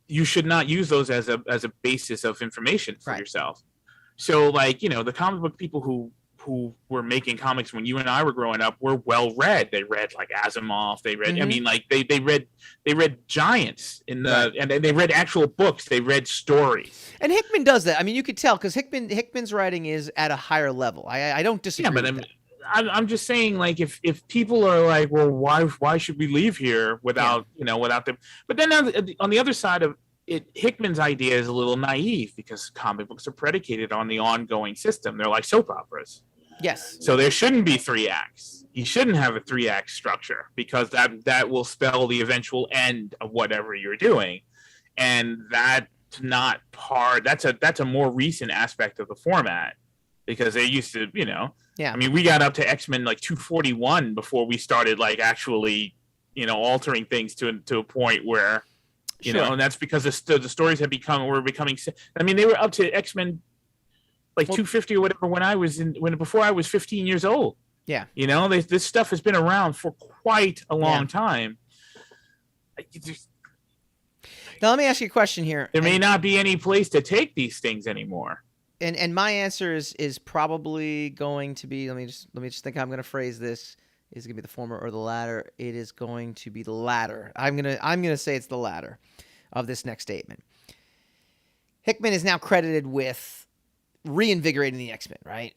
you should not use those as a basis of information for yourself. So, like, you know, the comic book people who were making comics when you and I were growing up were well read. They read like Asimov. They read, I mean, like they read giants in the and they read actual books. They read stories. And Hickman does that. I mean, you could tell because Hickman's writing is at a higher level. I don't disagree. Yeah, but I'm just saying, like, if people are like, well, why should we leave here without without them? But then on the other side of it, Hickman's idea is a little naive because comic books are predicated on the ongoing system. They're like soap operas. Yes. So there shouldn't be 3 acts. You shouldn't have a 3-act structure because that will spell the eventual end of whatever you're doing, and that's not part. That's a more recent aspect of the format because they used to, you know. Yeah. I mean, we got up to X-Men like 241 before we started like actually, you know, altering things to a point where, you know, and that's because the stories were becoming. I mean, they were up to X-Men like 250 or whatever before I was 15 years old. Yeah. You know, this stuff has been around for quite a long time. Now let me ask you a question here. There may not be any place to take these things anymore. And my answer is probably going to be, let me just think how I'm going to phrase this. Is it going to be the former or the latter? It is going to be the latter. I'm going to say it's the latter of this next statement. Hickman is now credited with reinvigorating the X-Men, right?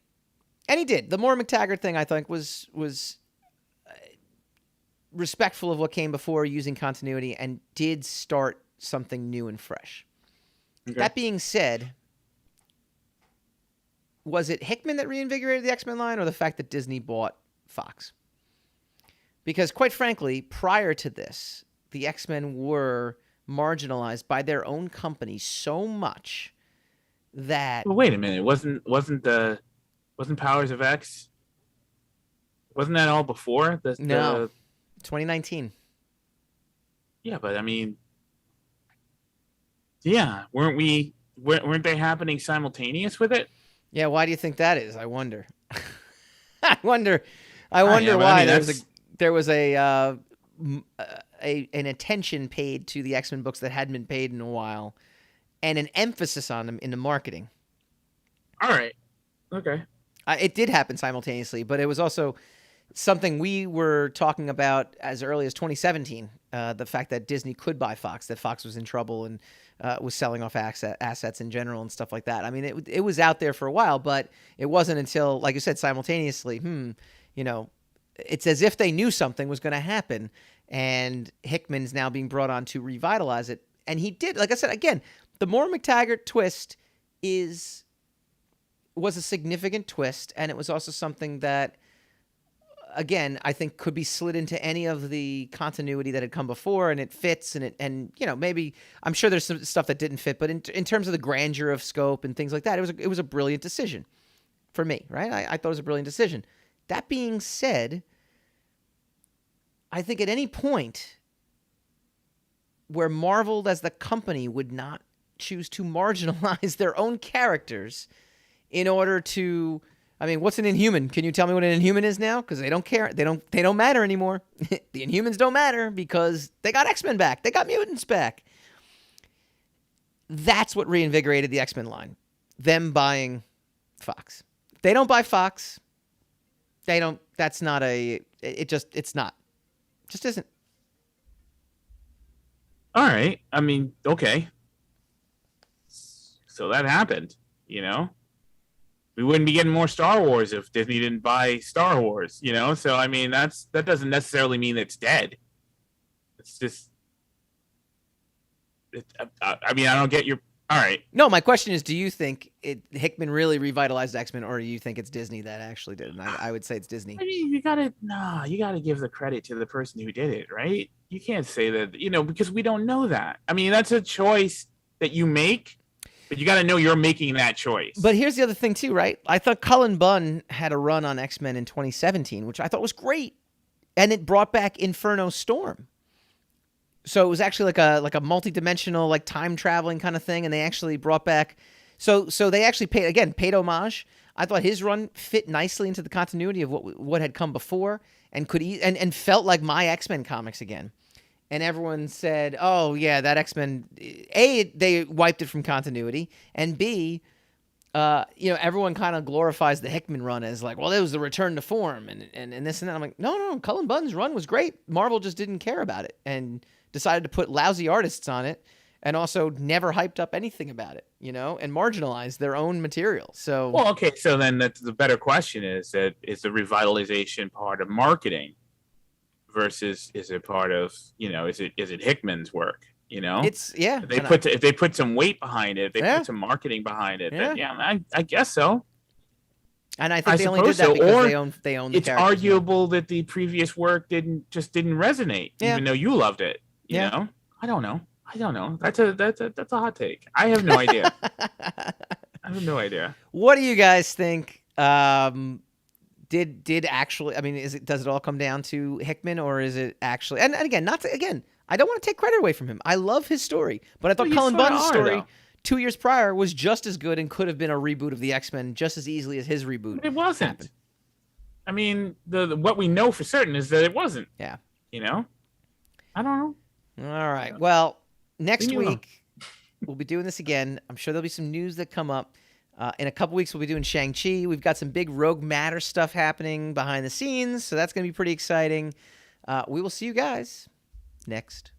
And he did. The Moore McTaggart thing, I think, was respectful of what came before, using continuity, and did start something new and fresh. Okay. That being said, was it Hickman that reinvigorated the X-Men line or the fact that Disney bought Fox? Because quite frankly, prior to this, the X-Men were marginalized by their own company so much that... Well, wait a minute. Wasn't Powers of X? Wasn't that all before? No. 2019. Yeah, but I mean... Yeah, weren't they happening simultaneous with it? Yeah, why do you think that is? I wonder. I wonder why there was an attention paid to the X-Men books that hadn't been paid in a while, and an emphasis on them in the marketing. All right. Okay. It did happen simultaneously, but it was also something we were talking about as early as 2017, the fact that Disney could buy Fox, that Fox was in trouble and was selling off assets in general and stuff like that. I mean, it was out there for a while, but it wasn't until, like you said, simultaneously, it's as if they knew something was going to happen, and Hickman's now being brought on to revitalize it. And he did, like I said, again, the Moore McTaggart twist was a significant twist, and it was also something that, again, I think could be slid into any of the continuity that had come before, and it fits, and maybe I'm sure there's some stuff that didn't fit, but in terms of the grandeur of scope and things like that, it was a brilliant decision for me, right? I thought it was a brilliant decision. That being said, I think at any point where Marvel as the company would not choose to marginalize their own characters in order to, I mean, what's an Inhuman? Can you tell me what an Inhuman is now? Because they don't care. They don't matter anymore. The Inhumans don't matter because they got X-Men back. They got mutants back. That's what reinvigorated the X-Men line. Them buying Fox. If they don't buy Fox, they don't, that's not it's not. It just isn't. All right. I mean, okay. So that happened, We wouldn't be getting more Star Wars if Disney didn't buy Star Wars, So, I mean, that doesn't necessarily mean it's dead. It's just... I mean, I don't get your... All right. No, my question is, do you think Hickman really revitalized X-Men, or do you think it's Disney that actually did? And I would say it's Disney. I mean, you gotta give the credit to the person who did it, right? You can't say that, because we don't know that. I mean, that's a choice that you make, but you got to know you're making that choice. But here's the other thing too, right? I thought Cullen Bunn had a run on X-Men in 2017, which I thought was great, and it brought back Inferno Storm. So it was actually like a multi-dimensional, like time traveling kind of thing, and they actually brought back. So they actually paid homage. I thought his run fit nicely into the continuity of what had come before, and and felt like my X-Men comics again. And everyone said, "Oh yeah, that X-Men." A, they wiped it from continuity, and B, everyone kind of glorifies the Hickman run as like, well, it was the return to form, and this and that. I'm like, no, Cullen Bunn's run was great. Marvel just didn't care about it and decided to put lousy artists on it, and also never hyped up anything about it, and marginalized their own material. So, well, okay, so then the better question is the revitalization part of marketing versus is it part of is it Hickman's work? It's If they put some weight behind it, put some marketing behind it. Then, I guess so. And I think they only did that because they own the it's arguable that the previous work didn't resonate, even though you loved it. You know, I don't know. That's a hot take. I have no idea. What do you guys think? Did actually? I mean, does it all come down to Hickman, or is it actually? And again, I don't want to take credit away from him. I love his story, but I thought Cullen Bunn's story 2 years prior was just as good and could have been a reboot of the X-Men just as easily as his reboot. It wasn't. Happened. I mean, what we know for certain is that it wasn't. Yeah. I don't know. All right. Well, next week we'll be doing this again. I'm sure there'll be some news that come up. In a couple weeks, we'll be doing Shang-Chi. We've got some big Rogue Matter stuff happening behind the scenes, so that's going to be pretty exciting. We will see you guys next